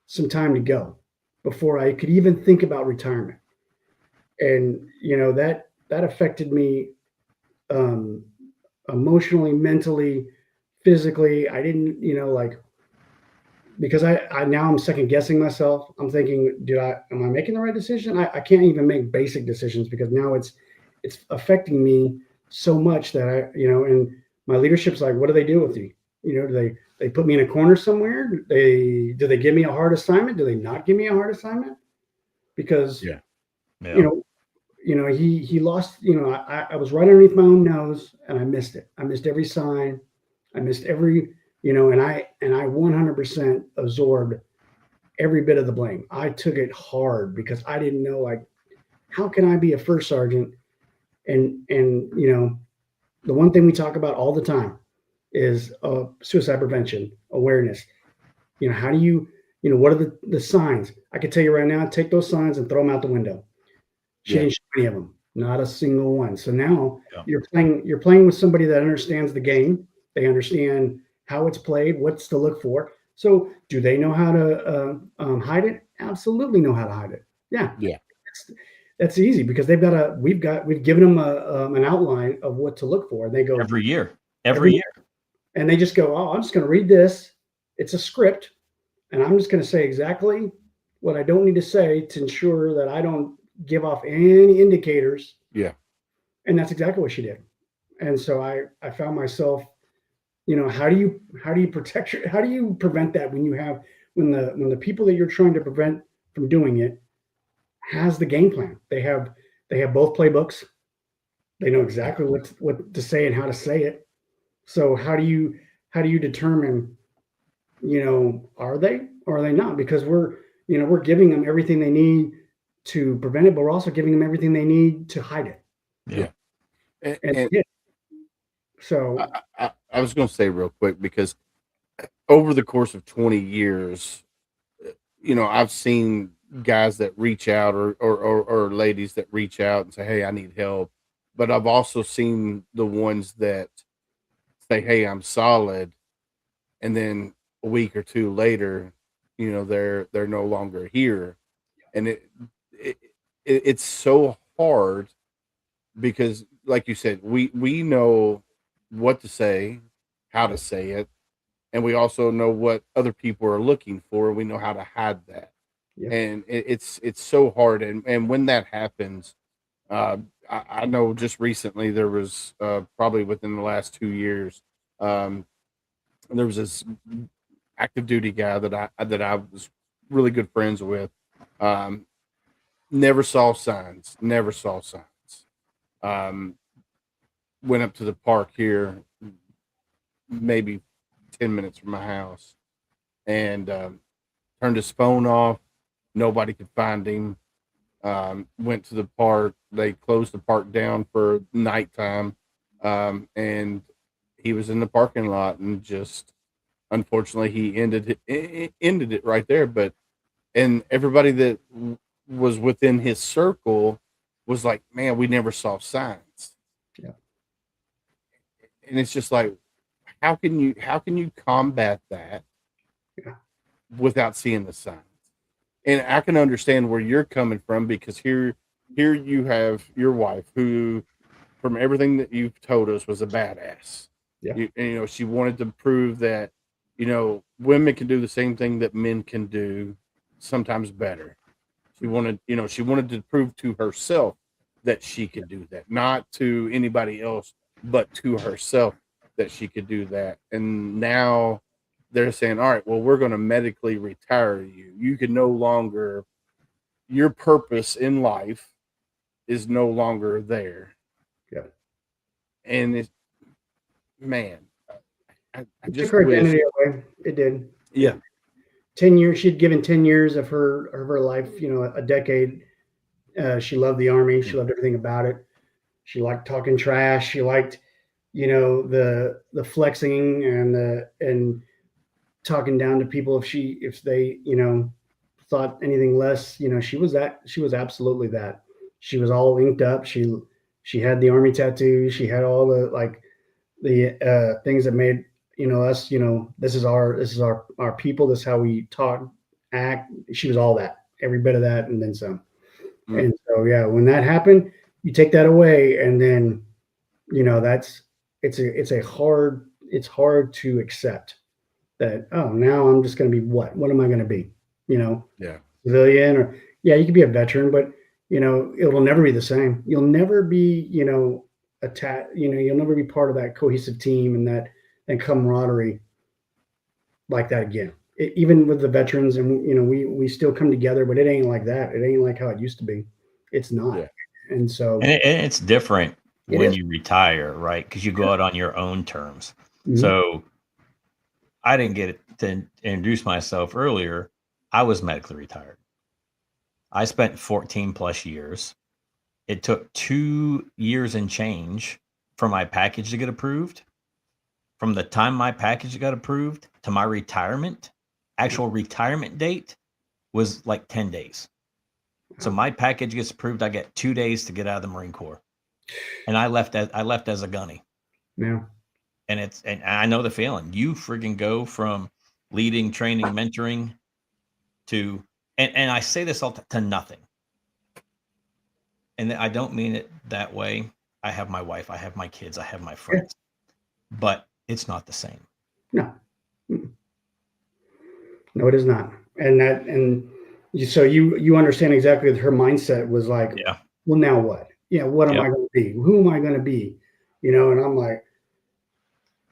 some time to go before I could even think about retirement. And, that affected me emotionally, mentally, physically. I didn't, because I now I'm second guessing myself. I'm thinking, am I making the right decision? I can't even make basic decisions because now it's affecting me so much that and my leadership's like, what do they do with you? Do they put me in a corner somewhere? Do they give me a hard assignment? Do they not give me a hard assignment? Because, he lost, I was right underneath my own nose and I missed it. I missed every sign. I missed every, and I 100% absorbed every bit of the blame. I took it hard because I didn't know, like, how can I be a first sergeant? And the one thing we talk about all the time is suicide prevention awareness. How do you, what are the signs? I can tell you right now, take those signs and throw them out the window. She didn't show any of them. not a single one. So now Yeah. you're playing with somebody that understands the game. They understand how it's played, what's to look for. So do they know how to hide it? Absolutely know how to hide it. Yeah, Yeah. that's easy because we've given them an outline of what to look for. And they go Every year. and they just go, oh, I'm just going to read this. It's a script, and I'm just going to say exactly what I don't need to say to ensure that I don't give off any indicators. Yeah. And that's exactly what she did. And so I found myself, how do you how do you prevent that when the people that you're trying to prevent from doing it has the game plan. They have both playbooks. They know exactly what to say and how to say it. So how do you determine, are they or are they not? Because we're giving them everything they need to prevent it, but we're also giving them everything they need to hide it. Yeah. And yeah. So I was going to say real quick, because over the course of 20 years, I've seen guys that reach out or ladies that reach out and say, hey, I need help. But I've also seen the ones that say, hey, I'm solid. And then a week or two later, they're no longer here. And it's so hard because, like you said, we know what to say, how to say it, and we also know what other people are looking for. We know how to hide that. Yep. And it's so hard. And when that happens, I know just recently there was probably within the last 2 years, there was this active duty guy that I was really good friends with. Never saw signs. Went up to the park here, maybe 10 minutes from my house, and turned his phone off. Nobody could find him. Went to the park. They closed the park down for nighttime, and he was in the parking lot, and just unfortunately he ended it right there. And everybody that was within his circle was like, man, we never saw signs. Yeah. And it's just like, how can you combat that without seeing the signs? And I can understand where you're coming from, because here you have your wife who, from everything that you've told us, was a badass. Yeah. She wanted to prove that, women can do the same thing that men can do, sometimes better. She wanted to prove to herself that she could do that, not to anybody else, but to herself that she could do that. And now they're saying, all right, well, we're going to medically retire you. You can no longer, your purpose in life is no longer there. Yeah. And it's, man, I just took her wish. identity away. It did. Yeah. 10 years. She'd given 10 years of her life, a decade. She loved the Army. She loved everything about it. She liked talking trash. She liked, the flexing and talking down to people if they, thought anything less. She was absolutely that. She was all inked up. She had the Army tattoo. She had all the things that made us, this is our people. This is how we talk, act. She was all that, every bit of that, and then some. And so, yeah, when that happened, you take that away, and then, it's hard to accept that, oh, now I'm just going to be what am I going to be? Yeah. Civilian, or you could be a veteran, but it'll never be the same. You'll never be, you'll never be part of that cohesive team and that camaraderie like that again. Even with the veterans, and we still come together, but it ain't like that. It ain't like how it used to be. It's not. Yeah. And so, and it's different when you retire, right? Because you go out on your own terms. Mhm. So I didn't get to introduce myself earlier. I was medically retired. I spent 14 plus years. It took 2 years and change for my package to get approved. From the time my package got approved to my retirement, actual retirement date was like 10 days. So my package gets approved. I get 2 days to get out of the Marine Corps, and I left as a gunny. Yeah. And I know the feeling. You friggin' go from leading, training, mentoring to, and I say this all to nothing. And I don't mean it that way. I have my wife, I have my kids, I have my friends, but it's not the same. No, no, it is not. And so you understand exactly that her mindset was like, Yeah. Well, now what? Yeah. What am I going to be? Who am I going to be? And I'm like,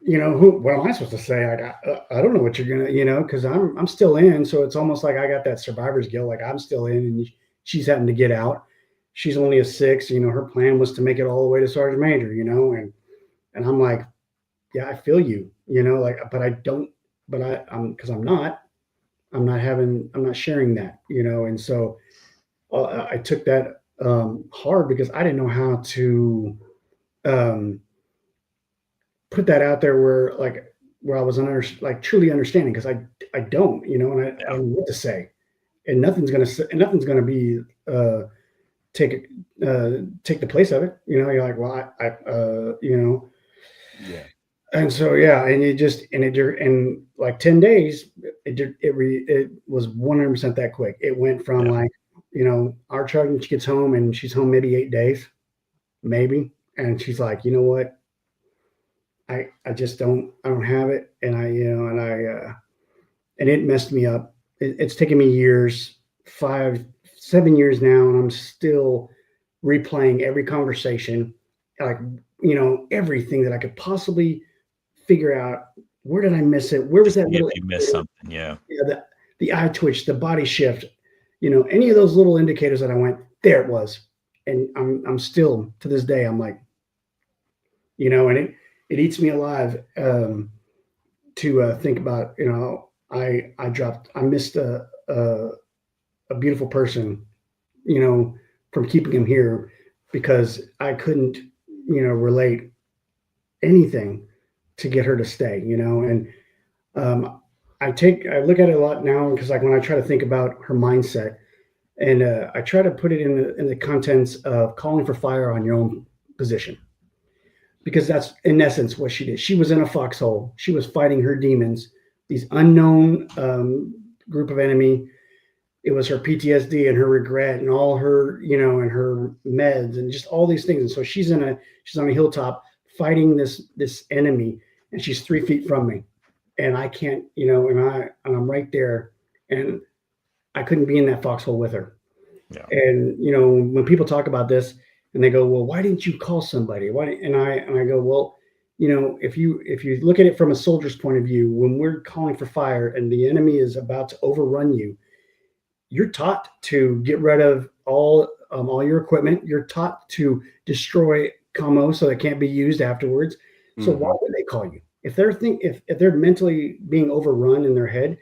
what am I supposed to say? I don't know what you're going to, cause I'm still in. So it's almost like I got that survivor's guilt. Like I'm still in and she's having to get out. She's only a 6, her plan was to make it all the way to sergeant major, and I'm like, yeah, I feel you, but I don't, but I'm not sharing that, and so I took that hard because I didn't know how to put that out there where I was truly understanding, because I don't, and I don't know what to say, and nothing's gonna be take the place of it. You're like, well, Yeah. And so, yeah, and in like 10 days, it was 100% that quick. It went from our sergeant, she gets home and she's home maybe 8 days, maybe. And she's like, you know what? I just don't have it. And and it messed me up. It's taken me years, 5, 7 years now. And I'm still replaying every conversation, like, everything that I could possibly figure out. Where did I miss it? Where was that little? You missed something, yeah. The eye twitch, the body shift, any of those little indicators that I went, there it was. And I'm still to this day, I'm like, and it eats me alive to think about, I missed a beautiful person, from keeping him here because I couldn't, relate anything to get her to stay, and I look at it a lot now because, like, when I try to think about her mindset, and I try to put it in the contents of calling for fire on your own position, because that's in essence what she did. She was in a foxhole. She was fighting her demons, these unknown group of enemy. It was her PTSD and her regret and all her, and her meds and just all these things. And so she's on a hilltop fighting this enemy, and she's 3 feet from me, and I can't, and I'm right there, and I couldn't be in that foxhole with her. Yeah. And when people talk about this and they go, well, why didn't you call somebody? And I go, well, if you look at it from a soldier's point of view, when we're calling for fire and the enemy is about to overrun you, you're taught to get rid of all your equipment. You're taught to destroy commo so it can't be used afterwards. So why would they call you? If they're mentally being overrun in their head,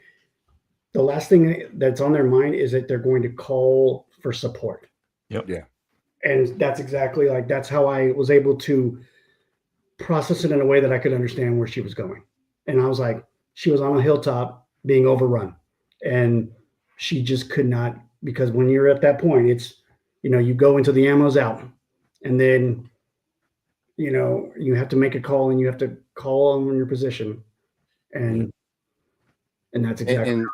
the last thing that's on their mind is that they're going to call for support. Yep. Yeah. And that's exactly that's how I was able to process it in a way that I could understand where she was going. And I was like, she was on a hilltop being overrun, and she just could not, because when you're at that point, it's, you go into the ammo's out, and then, you have to make a call, and you have to call on your position. And that's exactly. And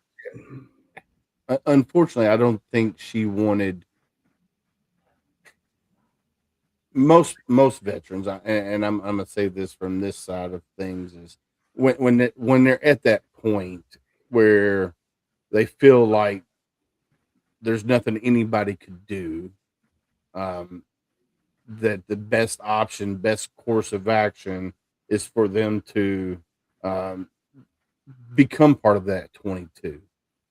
unfortunately, I don't think she wanted most veterans, and I'm gonna say this from this side of things, is when they're at that point where they feel like there's nothing anybody could do, that the best option, best course of action is for them to become part of that 22.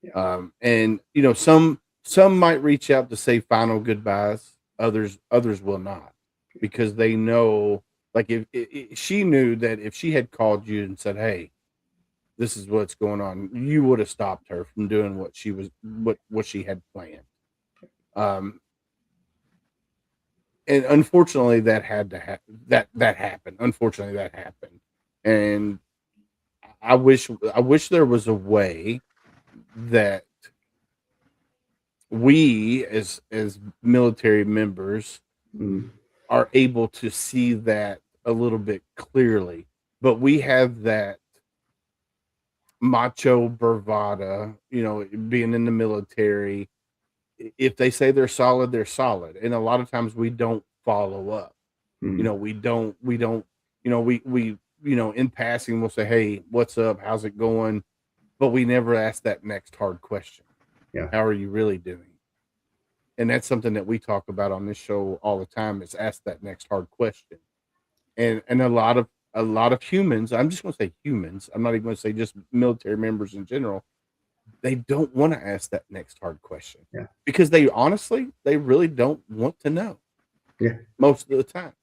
Yeah. And some might reach out to say final goodbyes, others will not, because they know, like, if she knew that if she had called you and said, hey, this is what's going on, you would have stopped her from doing what she had planned. And unfortunately that had to happen. That happened. Unfortunately that happened. And I wish there was a way that we as military members Mm. are able to see that a little bit clearly, but we have that macho bravada, being in the military. If they say they're solid, they're solid. And a lot of times we don't follow up. Mm. We don't, in passing, we'll say, hey, what's up? How's it going? But we never ask that next hard question. Yeah. How are you really doing? And that's something that we talk about on this show all the time, is ask that next hard question. And a lot of humans, I'm just going to say humans, I'm not even going to say just military members in general, they don't want to ask that next hard question. Yeah. Because they really don't want to know. Yeah. Most of the time.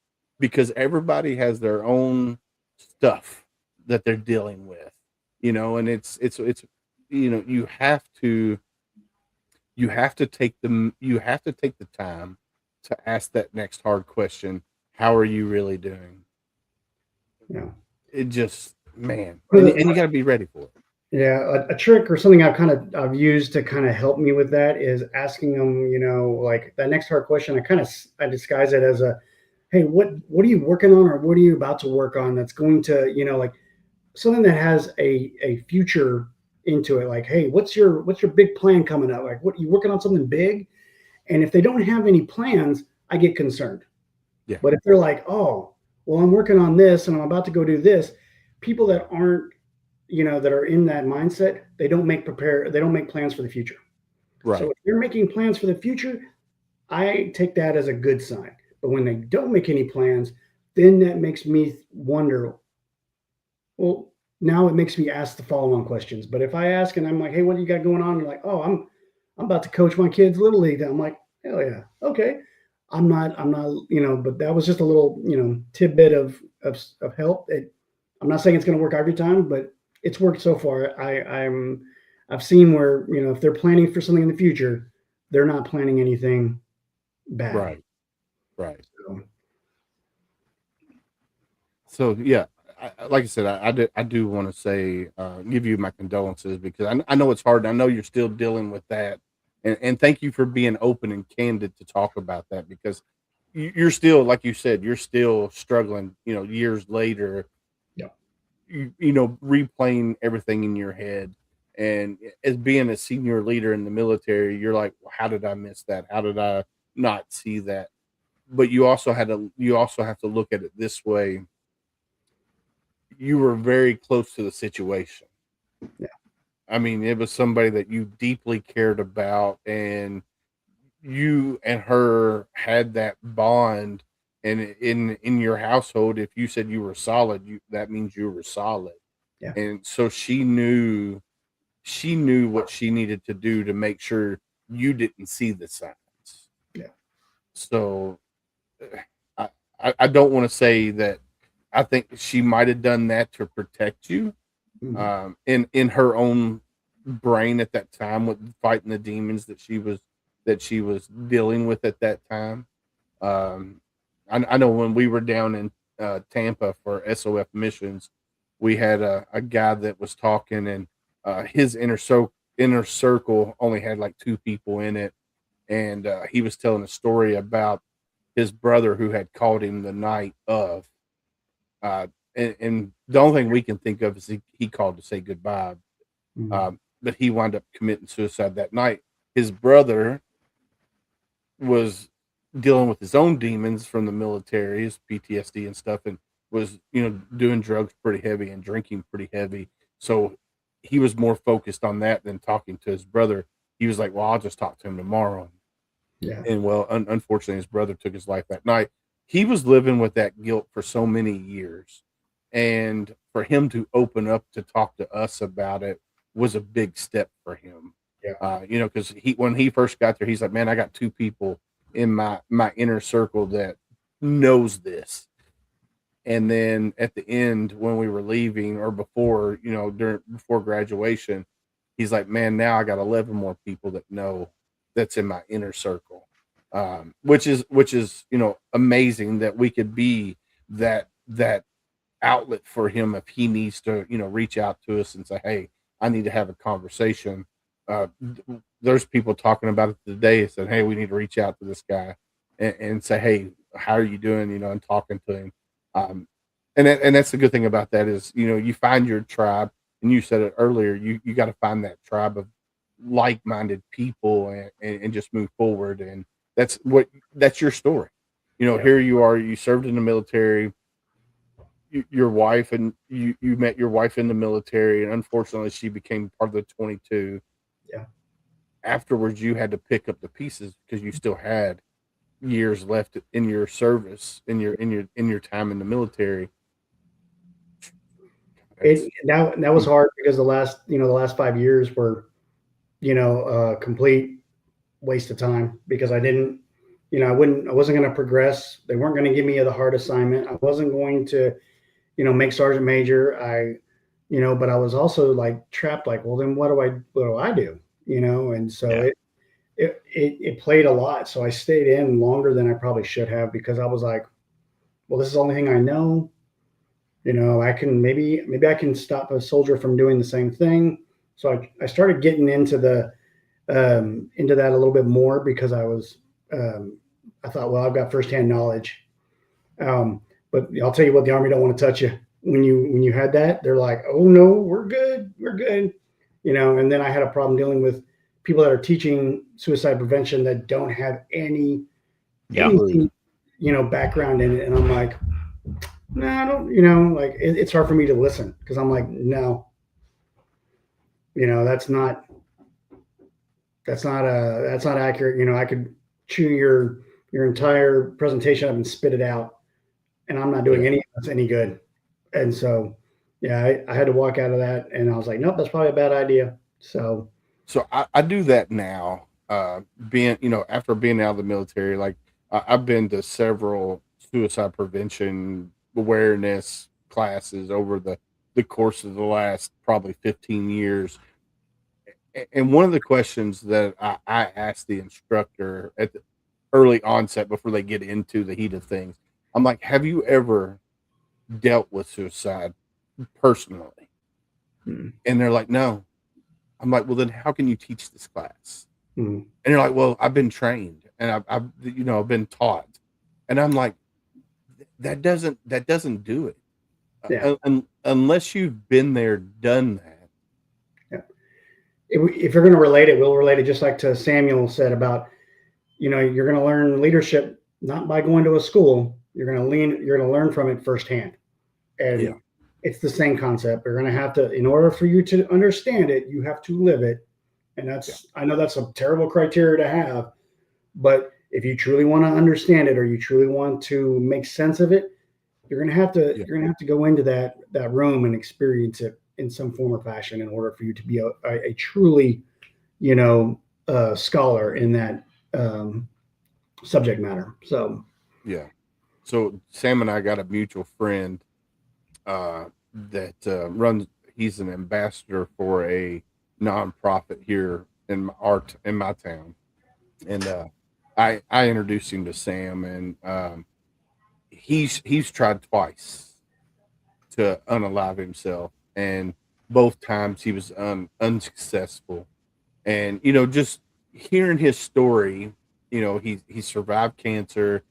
Because everybody has their own stuff that they're dealing with, and it's you have to take the time to ask that next hard question. How are you really doing? Yeah. It just, man, and you got to be ready for it. Yeah, a trick or something I've used to kind of help me with that is asking them, like that next hard question. I disguise it as a, hey, what are you working on, or what are you about to work on that's going to, like something that has a future into it. Like, hey, what's your big plan coming up? Like, what, you working on something big? And if they don't have any plans, I get concerned. Yeah. But if they're like, oh, well, I'm working on this and I'm about to go do this, people that aren't, that are in that mindset, they don't make plans for the future. Right. So if they're making plans for the future, I take that as a good sign. But when they don't make any plans, then that makes me wonder, well, now it makes me ask the follow-on questions. But if I ask and I'm like, hey, what do you got going on? They're like, oh, I'm about to coach my kids' little league. I'm like, hell yeah. Okay. I'm not, but that was just a little, tidbit of help. I'm not saying it's going to work every time, but it's worked so far. I've seen where, if they're planning for something in the future, they're not planning anything bad. Right. So yeah, like I said, I do want to say, give you my condolences, because I know it's hard. I know you're still dealing with that, and thank you for being open and candid to talk about that, because you're still, like you said, you're still struggling. Years later, Yeah. Replaying everything in your head, and as being a senior leader in the military, you're like, well, how did I miss that? How did I not see that? But you also have to look at it this way. You were very close to the situation. Yeah. I mean, it was somebody that you deeply cared about, and you and her had that bond. And in your household, if you said you were solid, that means you were solid. Yeah. And so she knew what she needed to do to make sure you didn't see the signs. Yeah. So I don't want to say that. I think she might have done that to protect you, in her own brain at that time, with fighting the demons that she was dealing with at that time. I know when we were down in Tampa for SOF missions, we had a guy that was talking, and his inner circle only had like 2 people in it, and he was telling a story about his brother who had called him the night of. And the only thing we can think of is he called to say goodbye. But he wound up committing suicide that night. His brother was dealing with his own demons from the military, his PTSD and stuff, and was, doing drugs pretty heavy and drinking pretty heavy. So he was more focused on that than talking to his brother. He was like, well, I'll just talk to him tomorrow. Yeah. And well, unfortunately, his brother took his life that night. He was living with that guilt for so many years. And for him to open up to talk to us about it was a big step for him. Yeah. Because when he first got there, he's like, man, I got 2 people in my inner circle that knows this. And then at the end, when we were leaving, or before, before graduation, he's like, man, now I got 11 more people that know, that's in my inner circle. Which is, amazing that we could be that outlet for him if he needs to, reach out to us and say, hey, I need to have a conversation. there's people talking about it today, saying, "Hey, we need to reach out to this guy and say, hey, how are you doing?" And talking to him. Um, and that's the good thing about that is, you find your tribe, and you said it earlier. You got to find that tribe of like-minded people and just move forward. And that's your story. Here you are. You served in the military. Your wife and you met your wife in the military, and unfortunately, she became part of the 22. Yeah. Afterwards, you had to pick up the pieces because you still had years left in your service, in your time in the military. That was hard because the last 5 years were, a complete waste of time because I didn't, I wasn't going to progress. They weren't going to give me the hard assignment. I wasn't going to, make sergeant major. But I was also like trapped, like, well, then what do I do? And so it played a lot. So I stayed in longer than I probably should have because I was like, well, this is the only thing I know. I can maybe I can stop a soldier from doing the same thing. So I started getting into that a little bit more because I thought, well, I've got firsthand knowledge. But I'll tell you what, the Army don't want to touch you when you had that. They're like, oh no, we're good. And then I had a problem dealing with people that are teaching suicide prevention that don't have any background in it. And I'm like, no, I don't, like it's hard for me to listen because I'm like, no, that's not accurate. I could chew your entire presentation up and spit it out, and I'm not doing any of this any good. And so, I had to walk out of that, and I was like, nope, that's probably a bad idea. So I do that now. Being, after being out of the military, like I've been to several suicide prevention awareness classes over the course of the last probably 15 years. And one of the questions that I asked the instructor at the early onset before they get into the heat of things, I'm like, have you ever dealt with suicide personally? And they're like, no. I'm like, well, then how can you teach this class? And they're like, well, I've been trained and I've been taught. And I'm like, that doesn't do it. Unless you've been there, done that. Yeah. If you're going to relate it, we'll relate it just like to Samuel said about, you're going to learn leadership not by going to a school. You're going to learn from it firsthand. And it's the same concept. You're going to have to, in order for you to understand it, you have to live it. And I know that's a terrible criteria to have, but if you truly want to understand it or you truly want to make sense of it, you're going to have to go into that room and experience it in some form or fashion in order for you to be a truly, scholar in that subject matter. So, So Sam and I got a mutual friend that runs. He's an ambassador for a nonprofit here in my town, and I introduced him to Sam, and he's tried twice to unalive himself, and both times he was unsuccessful. And just hearing his story, he survived cancer.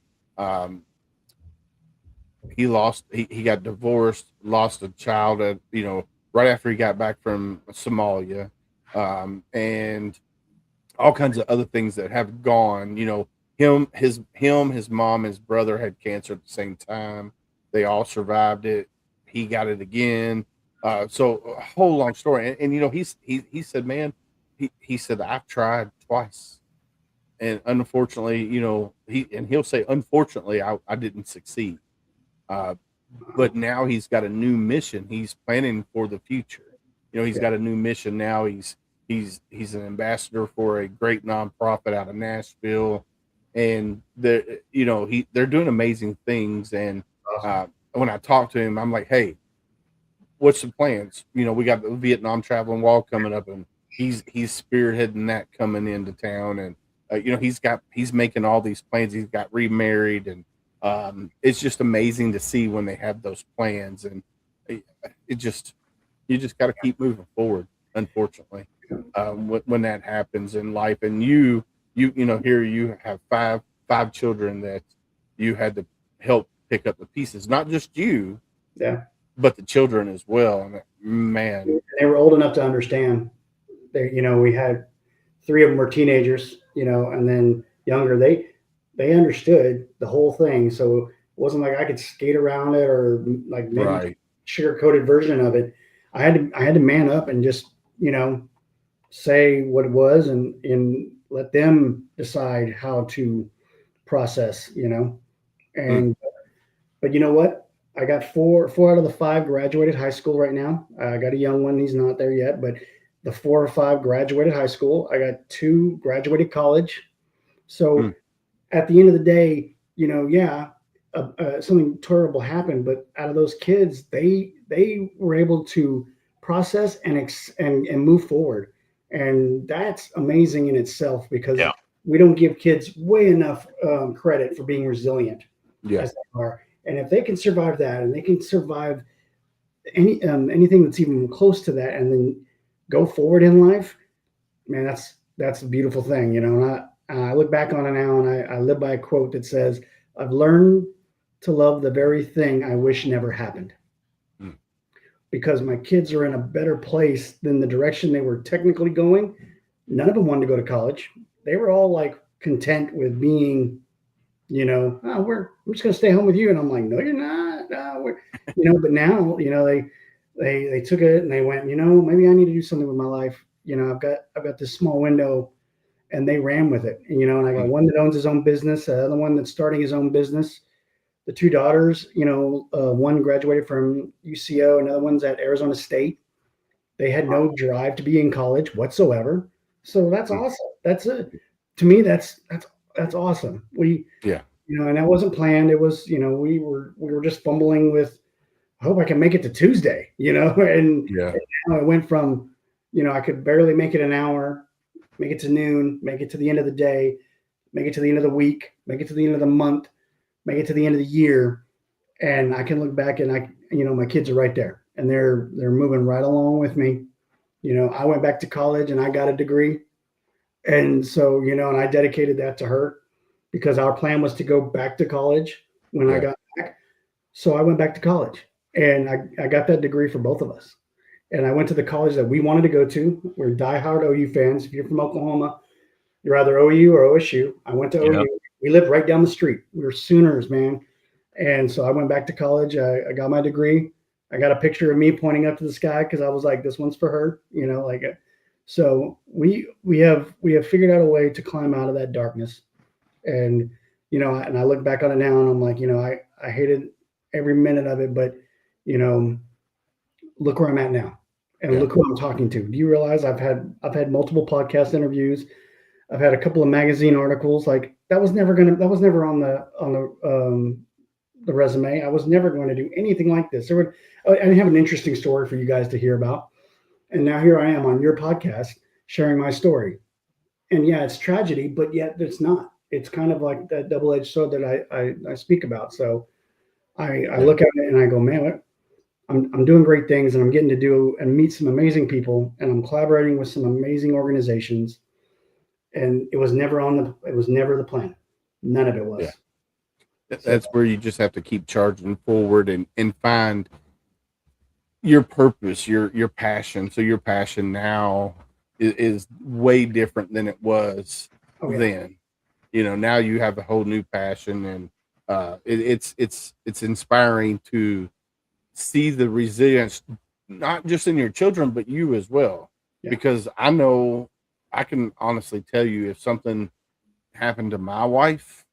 He got divorced, lost a child at right after he got back from Somalia, and all kinds of other things that have gone. His mom, his brother had cancer at the same time. They all survived it. He got it again. So a whole long story. And he said, man, he said, I've tried twice, and unfortunately, he'll say, unfortunately, I didn't succeed. But now he's got a new mission. He's planning for the future. He's got a new mission now. He's an ambassador for a great nonprofit out of Nashville, and they're doing amazing things. And when I talk to him, I'm like, hey, what's the plans? We got the Vietnam Traveling Wall coming up, and he's spearheading that coming into town. And he's making all these plans. He's got remarried, and it's just amazing to see when they have those plans. And you just got to keep moving forward, unfortunately. when that happens in life. And you know, here you have five children that you had to help pick up the pieces, not just you, Yeah. but the children as well. And man, They were old enough to understand. They, we had 3 of them were teenagers, and then younger. They understood the whole thing, so it wasn't like I could skate around it or like maybe right, sugar coated version of it. I had to man up and just say what it was and let them decide how to process, mm, and but you know what? I got four out of the 5 graduated high school right now. I got a young one; he's not there yet, but the 4 or 5 graduated high school. I got 2 graduated college. So mm, at the end of the day, yeah, something terrible happened, but out of those kids, they were able to process and move forward, and that's amazing in itself because Yeah. we don't give kids way enough credit for being resilient yeah, as they are. And if they can survive that, and they can survive anything that's even close to that, and then go forward in life, man, that's a beautiful thing, And I look back on it now, and I live by a quote that says, "I've learned to love the very thing I wish never happened." mm, Because my kids are in a better place than the direction they were technically going. None of them wanted to go to college. They were all like content with being, oh, we're just gonna stay home with you, and I'm like, no, you're not. No, but now, they took it and they went, maybe I need to do something with my life. I've got this small window, and they ran with it. And I got mm, one that owns his own business, another one that's starting his own business. The 2 daughters, one graduated from UCO, another one's at Arizona State. They had no drive to be in college whatsoever. So that's mm, awesome. To me, that's awesome. yeah, And that wasn't planned. It was, we were just fumbling with, I hope I can make it to Tuesday, and yeah, now it went from, I could barely make it an hour, make it to noon, make it to the end of the day, make it to the end of the week, make it to the end of the month, make it to the end of the year. And I can look back and my kids are right there and they're moving right along with me. I went back to college and I got a degree. And so, and I dedicated that to her because our plan was to go back to college when I yeah, got back. So I went back to college and I got that degree for both of us. And I went to the college that we wanted to go to. We're diehard OU fans. If you're from Oklahoma, you're either OU or OSU. I went to Yep. OU. We lived right down the street. We were Sooners, man. And so I went back to college. I got my degree. I got a picture of me pointing up to the sky because I was like, "This one's for her," So we have figured out a way to climb out of that darkness, and and I look back on it now, and I'm like, I hated every minute of it, but you know, look where I'm at now, and yeah, look who I'm talking to. Do you realize I've had multiple podcast interviews? I've had a couple of magazine articles. Like that was never on the resume. I was never going to do anything like this. I have an interesting story for you guys to hear about. And now here I am on your podcast sharing my story. And yeah, it's tragedy, but yet it's not. It's kind of like that double-edged sword that I speak about. So I yeah. look at it and I go, man, I'm doing great things and I'm getting to do and meet some amazing people and I'm collaborating with some amazing organizations. And it was never the plan. None of it was. Yeah. So That's where you just have to keep charging forward and find your purpose, your passion. So your passion now is way different than it was oh yeah. then. Now you have a whole new passion, and it's inspiring to see the resilience, not just in your children, but you as well. Yeah. Because I know I can honestly tell you if something happened to my wife,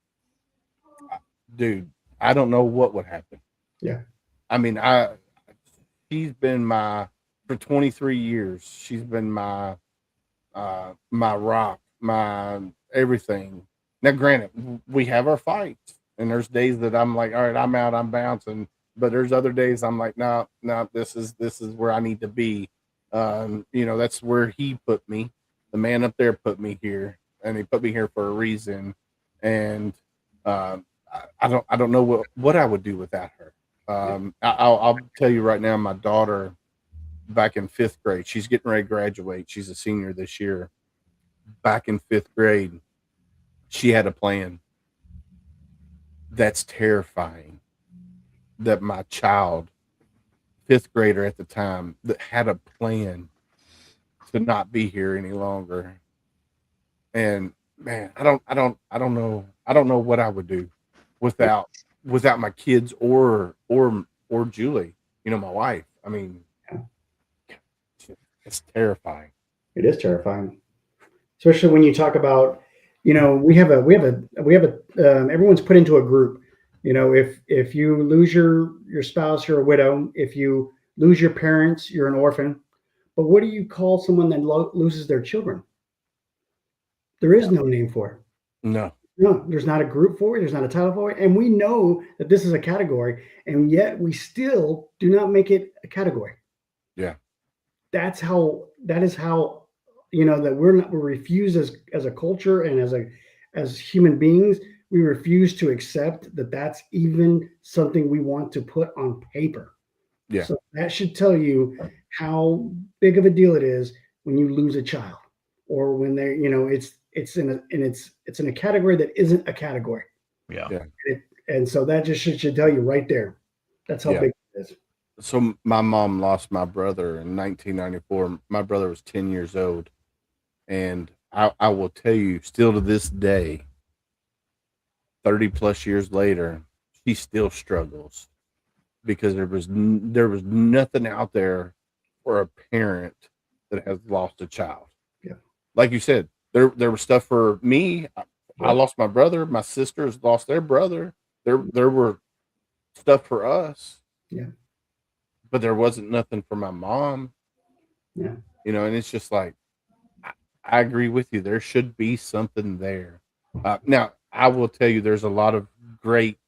dude, I don't know what would happen. Yeah. I mean, she's been for 23 years. She's been my my rock, my everything. Now, granted, we have our fights, and there's days that I'm like, all right, I'm out, I'm bouncing. But there's other days I'm like, no, this is where I need to be. That's where he put me. The man up there put me here, and he put me here for a reason. And I don't know what I would do without her. I'll tell you right now, my daughter, back in 5th grade. She's getting ready to graduate. She's a senior this year. Back in 5th grade, she had a plan. That's terrifying that my child, 5th grader at the time, that had a plan to not be here any longer. And man, I don't know what I would do without my kids or Julie, my wife. I mean, it's terrifying. It is terrifying, especially when you talk about, everyone's put into a group. If you lose your spouse, you're a widow. If you lose your parents, you're an orphan. But what do you call someone that loses their children? There is no name for it. No. No, there's not a group for it. There's not a title for it. And we know that this is a category, and yet we still do not make it a category. Yeah. That is how, that we refuse as a culture and as human beings, we refuse to accept that that's even something we want to put on paper. Yeah. So that should tell you how big of a deal it is when you lose a child, or when they're, it's in a category that isn't a category. Yeah. And so that just should tell you right there. That's how big it is. So my mom lost my brother in 1994. My brother was 10 years old. And I will tell you, still to this day, 30 plus years later, she still struggles because there was nothing out there for a parent that has lost a child. Yeah. Like you said, there was stuff for me. I lost my brother. My sisters lost their brother. There were stuff for us. Yeah. But there wasn't nothing for my mom. Yeah. And it's just like, I agree with you. There should be something there. Now, I will tell you, there's a lot of great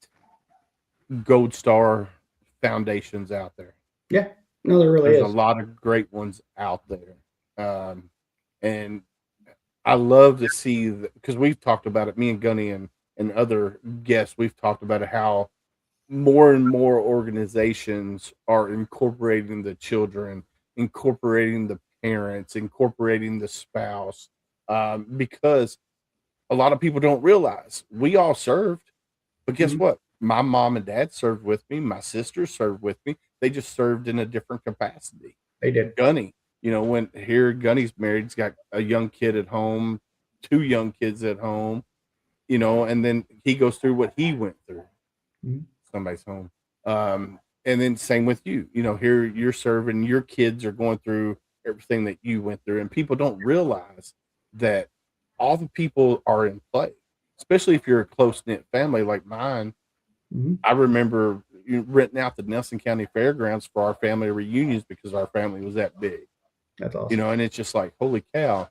Gold Star foundations out there. Yeah. No, there really is. There's a lot of great ones out there. And I love to see because we've talked about it, me and Gunny and other guests, we've talked about it, how more and more organizations are incorporating the children, incorporating the parents, incorporating the spouse, because a lot of people don't realize we all served, but guess what? My mom and dad served with me. My sisters served with me. They just served in a different capacity. They did. Gunny, when Gunny's married, he's got a young kid at home, 2 young kids at home, and then he goes through what he went through. Somebody's home. And then same with you, here you're serving, your kids are going through everything that you went through, and people don't realize that all the people are in play, especially if you're a close-knit family like mine. I remember renting out the Nelson County Fairgrounds for our family reunions because our family was that big. That's awesome. And it's just like, holy cow.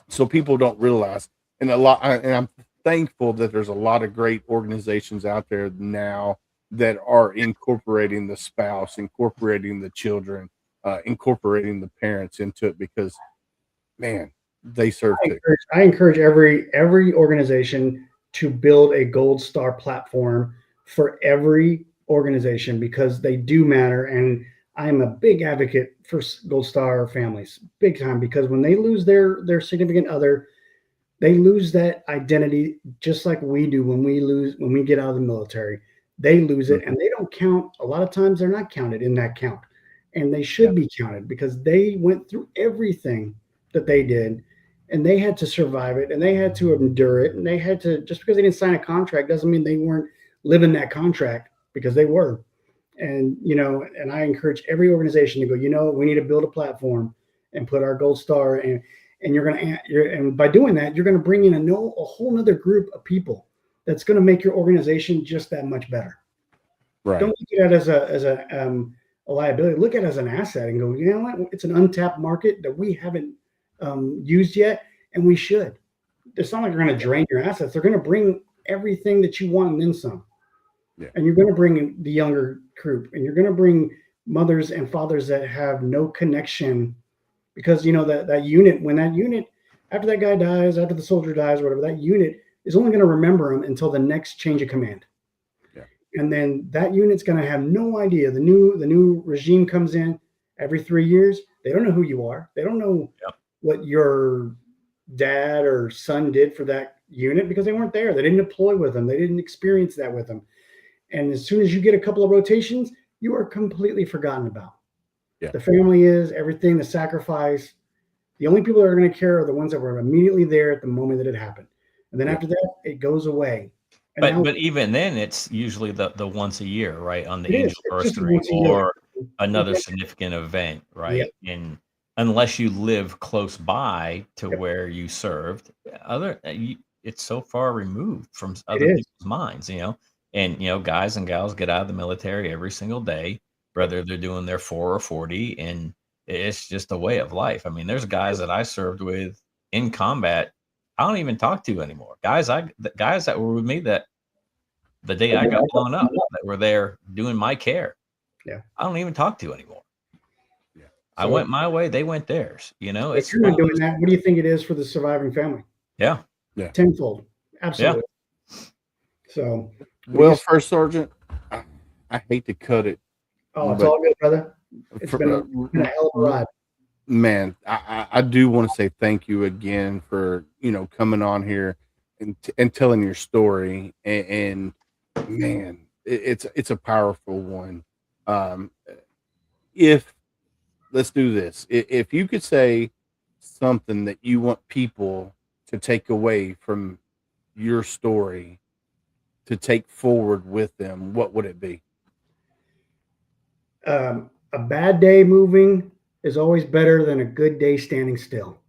So people don't realize, and I'm thankful that there's a lot of great organizations out there now that are incorporating the spouse, incorporating the children, incorporating the parents into it, because man, they serve too. I encourage every organization to build a Gold Star platform for every organization, because they do matter. And I'm a big advocate for Gold Star families, big time, because when they lose their significant other, they lose that identity just like we do when we get out of the military. They lose it, and they don't count. A lot of times they're not counted in that count, and they should be counted because they went through everything that they did, and they had to survive it, and they had to endure it, and they had to, just because they didn't sign a contract doesn't mean they weren't living that contract, because they were. And, and I encourage every organization to go, we need to build a platform and put our Gold Star, and and by doing that, you're going to bring in a whole nother group of people that's going to make your organization just that much better. Right. Don't look at it as a liability. Look at it as an asset and go, you know what? It's an untapped market that we haven't used yet, and we should. It's not like they're going to drain your assets. They're going to bring everything that you want and then some. Yeah. And you're going to bring the younger group, and you're going to bring mothers and fathers that have no connection, because that unit, after that guy dies, after the soldier dies, whatever, that unit is only going to remember him until the next change of command. Yeah. And then that unit's going to have no idea. The new regime comes in, every 3 years. They don't know who you are. They don't know Yep. what your dad or son did for that unit because they weren't there. They didn't deploy with them. They didn't experience that with them. And as soon as you get a couple of rotations, you are completely forgotten about. Yeah. The family is everything, the sacrifice. The only people that are going to care are the ones that were immediately there at the moment that it happened. And then Yeah. after that, it goes away. And But now but even then, it's usually the once a year, right? On the it is. angel It's just anniversary once a year. or another significant event, right? And unless you live close by to Yep. where you served, it's so far removed from other is. people's minds, And guys and gals get out of the military every single day, whether they're doing their 4 or 40, and it's just a way of life. I mean, there's guys that I served with in combat I don't even talk to anymore. The guys that were with me that the day I got blown up that were there doing my care. Yeah. I don't even talk to anymore. Yeah. I went my way, they went theirs. If you're not doing that, what do you think it is for the surviving family? Yeah. Yeah. Tenfold. Absolutely. Yeah. So, well, First Sergeant, I hate to cut it. Oh, it's all good, brother. It's been a hell of a ride. Man, I do want to say thank you again for coming on here and telling your story. And man, it's a powerful one. If let's do this, if you could say something that you want people to take away from your story to take forward with them, what would it be? A bad day moving is always better than a good day standing still.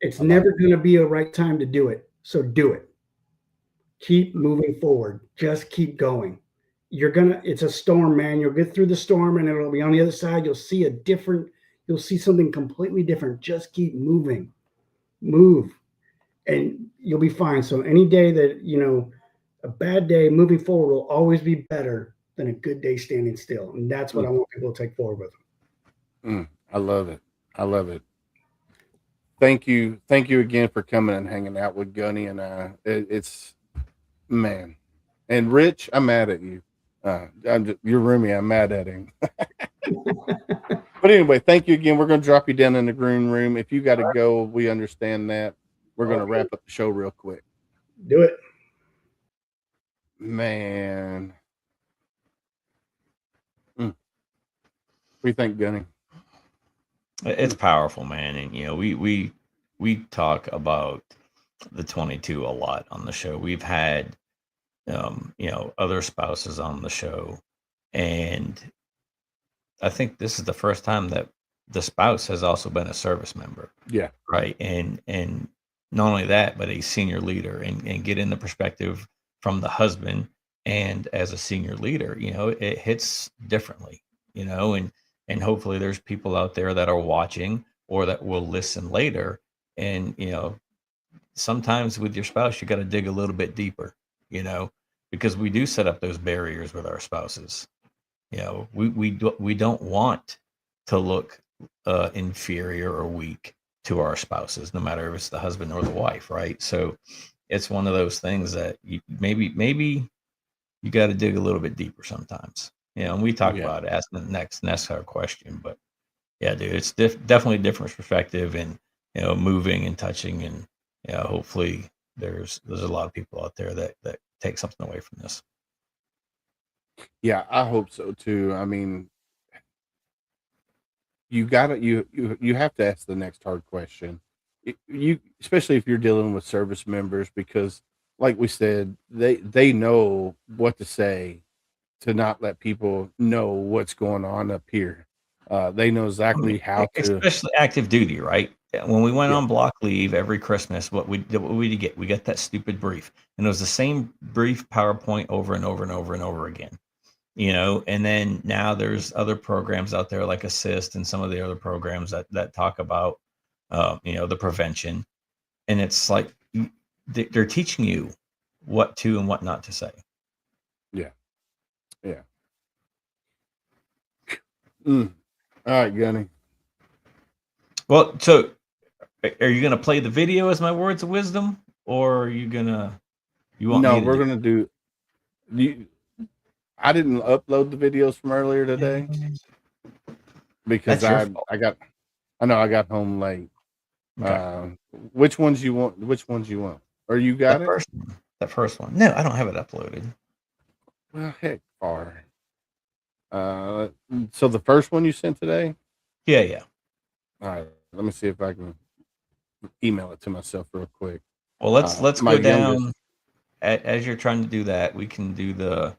It's never going to be a right time to do it. So do it. Keep moving forward. Just keep going. It's a storm, man. You'll get through the storm and it'll be on the other side. You'll see something completely different. Just keep moving. Move. And you'll be fine. So any day that, a bad day moving forward will always be better than a good day standing still. And that's what I want people to take forward with them. I love it. I love it. Thank you. Thank you again for coming and hanging out with Gunny and I. It's man. And Rich, I'm mad at you. Your roomie, I'm mad at him. But anyway, thank you again. We're going to drop you down in the green room. If you got to go, we understand that. We're going to wrap up the show real quick. Do it. Man. What do you think, Gunny? It's powerful, man. And we talk about the 22 a lot on the show. We've had other spouses on the show, and I think this is the first time that the spouse has also been a service member. Yeah. Right. And not only that, but a senior leader, and get in the perspective from the husband. And as a senior leader, it hits differently, and hopefully there's people out there that are watching or that will listen later. And, sometimes with your spouse, you got to dig a little bit deeper, because we do set up those barriers with our spouses. We don't want to look inferior or weak to our spouses, no matter if it's the husband or the wife, right? So it's one of those things that maybe you got to dig a little bit deeper sometimes. And we talk about it as the next our question, but yeah, dude, it's definitely a different perspective, and moving and touching, and hopefully there's a lot of people out there that take something away from this. Yeah, I hope so too. I mean, you have to ask the next hard question. You especially if you're dealing with service members, because like we said, they know what to say to not let people know what's going on up here. They know exactly how to, especially active duty, right? When we went on block leave every Christmas, what we get? We got that stupid brief, and it was the same brief PowerPoint over and over and over and over again. And then now there's other programs out there like Assist and some of the other programs that talk about, the prevention. And it's like, they're teaching you what to and what not to say. Yeah. Yeah. All right, Gunny. Well, so are you going to play the video as my words of wisdom, or are you going to, we're going to do, I didn't upload the videos from earlier today. because That's your fault. I know I got home late. Okay. Which ones you want? Which ones you want? Or you got it? The first one. No, I don't have it uploaded. Well, heck, far. So the first one you sent today? Yeah. All right, let me see if I can email it to myself real quick. Well, let's My go down youngest. as you're trying to do that. We can do the,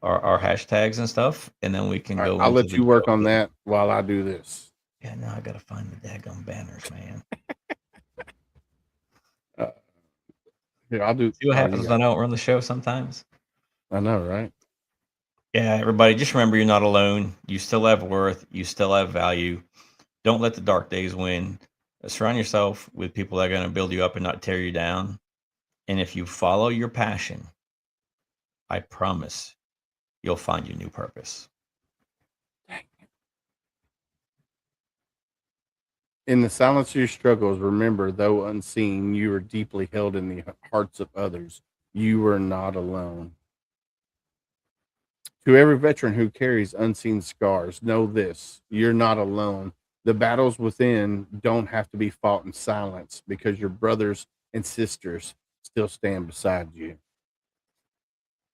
our hashtags and stuff, and then we can All right, go I'll into let the you work joke. on that while I do this. Yeah, now I gotta find the daggum banners, man. Here, I'll do. See what Oh, you happens got when it. I don't run the show sometimes. I know, right? Yeah, everybody, just remember you're not alone. You still have worth. You still have value. Don't let the dark days win. Surround yourself with people that are going to build you up and not tear you down. And if you follow your passion, I promise you'll find your new purpose. In the silence of your struggles, remember, though unseen, you are deeply held in the hearts of others. You are not alone. To every veteran who carries unseen scars, know this: you're not alone. The battles within don't have to be fought in silence because your brothers and sisters still stand beside you.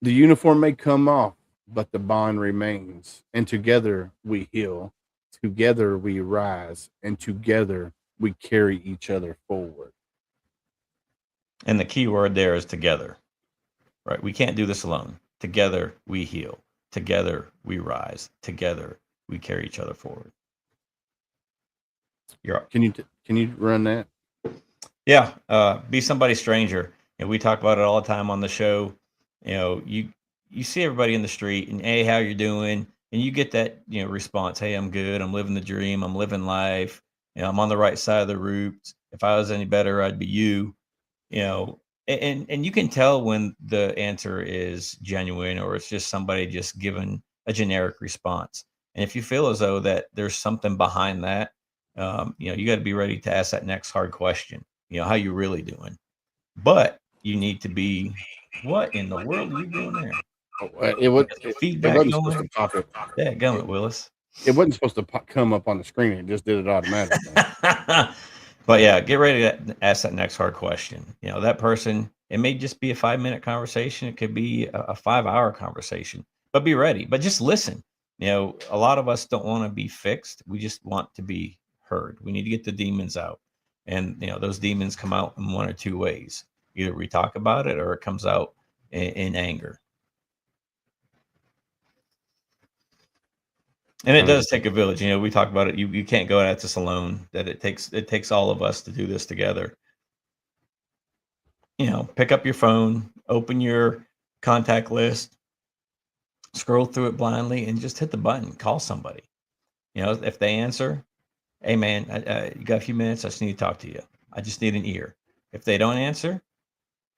The uniform may come off, but the bond remains. And together we heal, together we rise, and together we carry each other forward. And the key word there is together, right? We can't do this alone. Together we heal. Together we rise. Together we carry each other forward. You're up. Can you run that? Yeah, be somebody's stranger. We talk about it all the time on the show. You see everybody in the street, and hey, how you doing? And you get that response. Hey, I'm good. I'm living the dream. I'm living life. I'm on the right side of the route. If I was any better, I'd be you. And you can tell when the answer is genuine or it's just somebody just giving a generic response. And if you feel as though that there's something behind that, you got to be ready to ask that next hard question. How you really doing? But you need to be, what in the world are you doing there? It Feedback wasn't going? supposed to pop it. Yeah, gummit, Willis. It wasn't supposed to come up on the screen. It just did it automatically. But yeah, get ready to ask that next hard question. That person, it may just be a 5-minute conversation. It could be a 5-hour conversation, but be ready. But just listen. A lot of us don't want to be fixed. We just want to be heard. We need to get the demons out. And, those demons come out in one or two ways. Either we talk about it or it comes out in anger. And it does take a village. We talk about it. You can't go at this alone. That it takes all of us to do this together. Pick up your phone, open your contact list, scroll through it blindly, and just hit the button. Call somebody. If they answer, hey man, you got a few minutes? I just need to talk to you. I just need an ear. If they don't answer,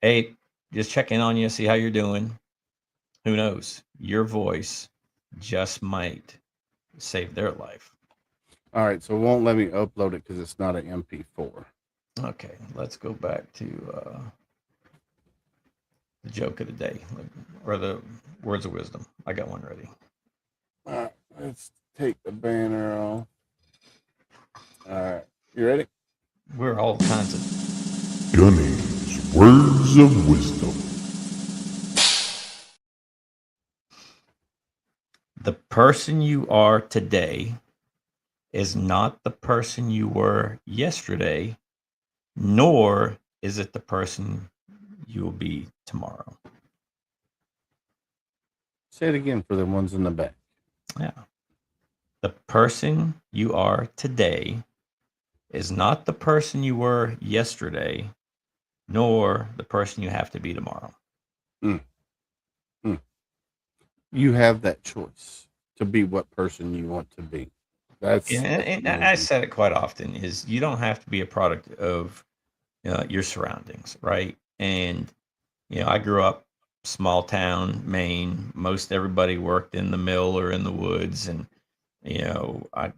hey, just check in on you, see how you're doing. Who knows? Your voice just might save their life. All right, so it won't let me upload it because it's not an MP4. Okay, let's go back to the joke of the day, or the words of wisdom. I got one ready. All right, let's take the banner off. All right, you ready? We're all kinds of Gunny's Words of Wisdom. The person you are today is not the person you were yesterday, nor is it the person you will be tomorrow. Say it again for the ones in the back. Yeah. The person you are today is not the person you were yesterday, nor the person you have to be tomorrow. You have that choice to be what person you want to be. That's and I said it quite often, is you don't have to be a product of your surroundings, right? And I grew up small town Maine. Most everybody worked in the mill or in the woods, and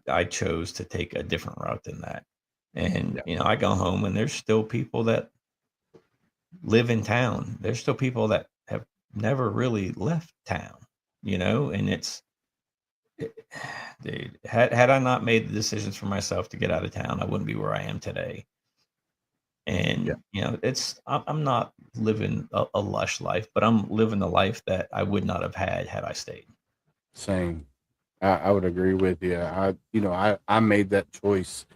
I chose to take a different route than that. And I go home and there's still people that live in town. There's still people that have never really left town, and it's Dude, had I not made the decisions for myself to get out of town, I wouldn't be where I am today. And I'm not living a lush life, but I'm living the life that I would not have had I stayed. Same. I would agree with you. I made that choice.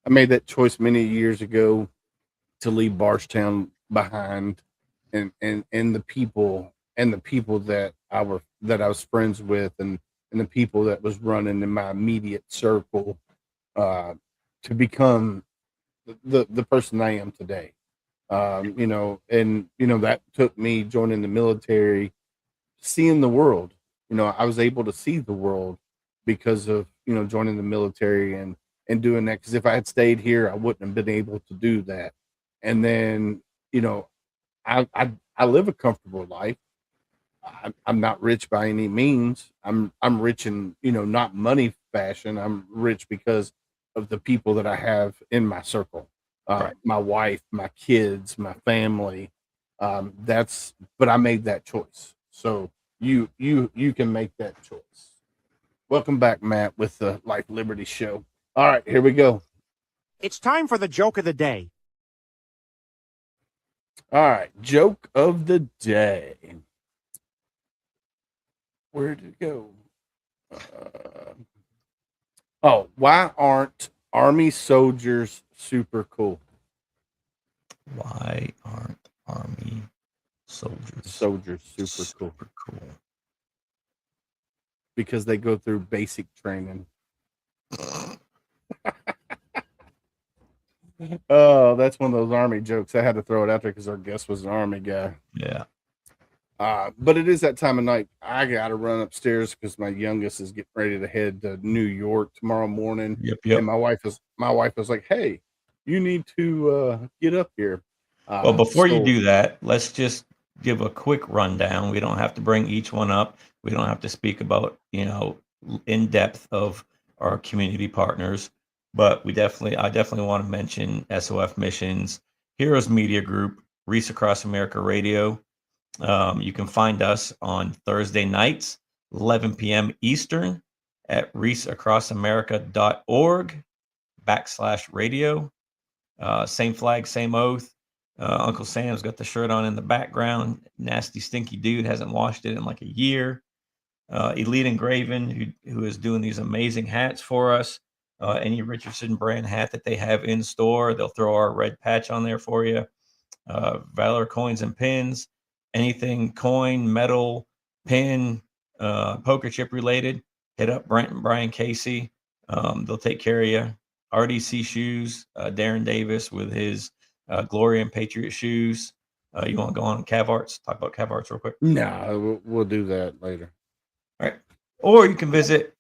I made that choice many years ago to leave Barstown behind, and the people that I was friends with, and the people that was running in my immediate circle, to become the person I am today. That took me joining the military, seeing the world. I was able to see the world because of joining the military and doing that. Because if I had stayed here, I wouldn't have been able to do that. And then I live a comfortable life. I'm not rich by any means. I'm rich in not money fashion. I'm rich because of the people that I have in my circle. Right. My wife, my kids, my family. But I made that choice. So you can make that choice. Welcome back, Matt, with the Life Liberty Show. All right, here we go. It's time for the joke of the day. All right, joke of the day. Where did it go? Why aren't Army soldiers super cool? Why aren't Army soldiers super cool? Because they go through basic training. Oh, that's one of those Army jokes. I had to throw it out there because our guest was an Army guy. Yeah. But it is that time of night. I got to run upstairs because my youngest is getting ready to head to New York tomorrow morning. Yep. And my wife was like, "Hey, you need to get up here." Well, before you do that, let's just give a quick rundown. We don't have to bring each one up. We don't have to speak about, in depth of our community partners, but I definitely want to mention SOF Missions, Heroes Media Group, Reese Across America Radio. You can find us on Thursday nights, 11 p.m. Eastern at reaseacrossamerica.org/radio. Same flag, same oath. Uncle Sam's got the shirt on in the background. Nasty, stinky dude, hasn't washed it in like a year. Elite Engraving, who is doing these amazing hats for us. Any Richardson brand hat that they have in store, they'll throw our red patch on there for you. Valor Coins and Pins, anything coin, metal, pin, poker chip related, hit up Brent and Brian Casey. They'll take care of you. RDC Shoes, Darren Davis with his Glory and Patriot shoes. You want to go on Cav Arts? Talk about Cav Arts real quick? No, we'll do that later. All right. Or you can visit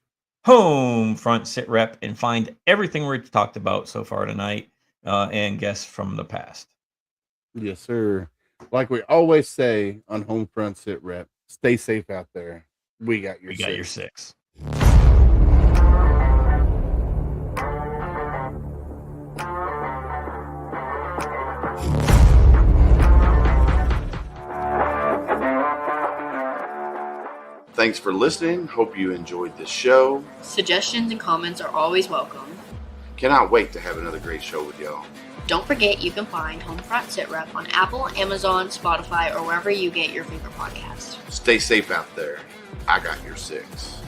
HomeFront Sitrep and find everything we've talked about so far tonight and guests from the past. Yes, sir. Like we always say on HomeFront Sitrep, stay safe out there. We got your six. Thanks for listening. Hope you enjoyed this show. Suggestions and comments are always welcome. Cannot wait to have another great show with y'all. Don't forget you can find HomeFront Sitrep on Apple, Amazon, Spotify, or wherever you get your favorite podcasts. Stay safe out there. I got your six.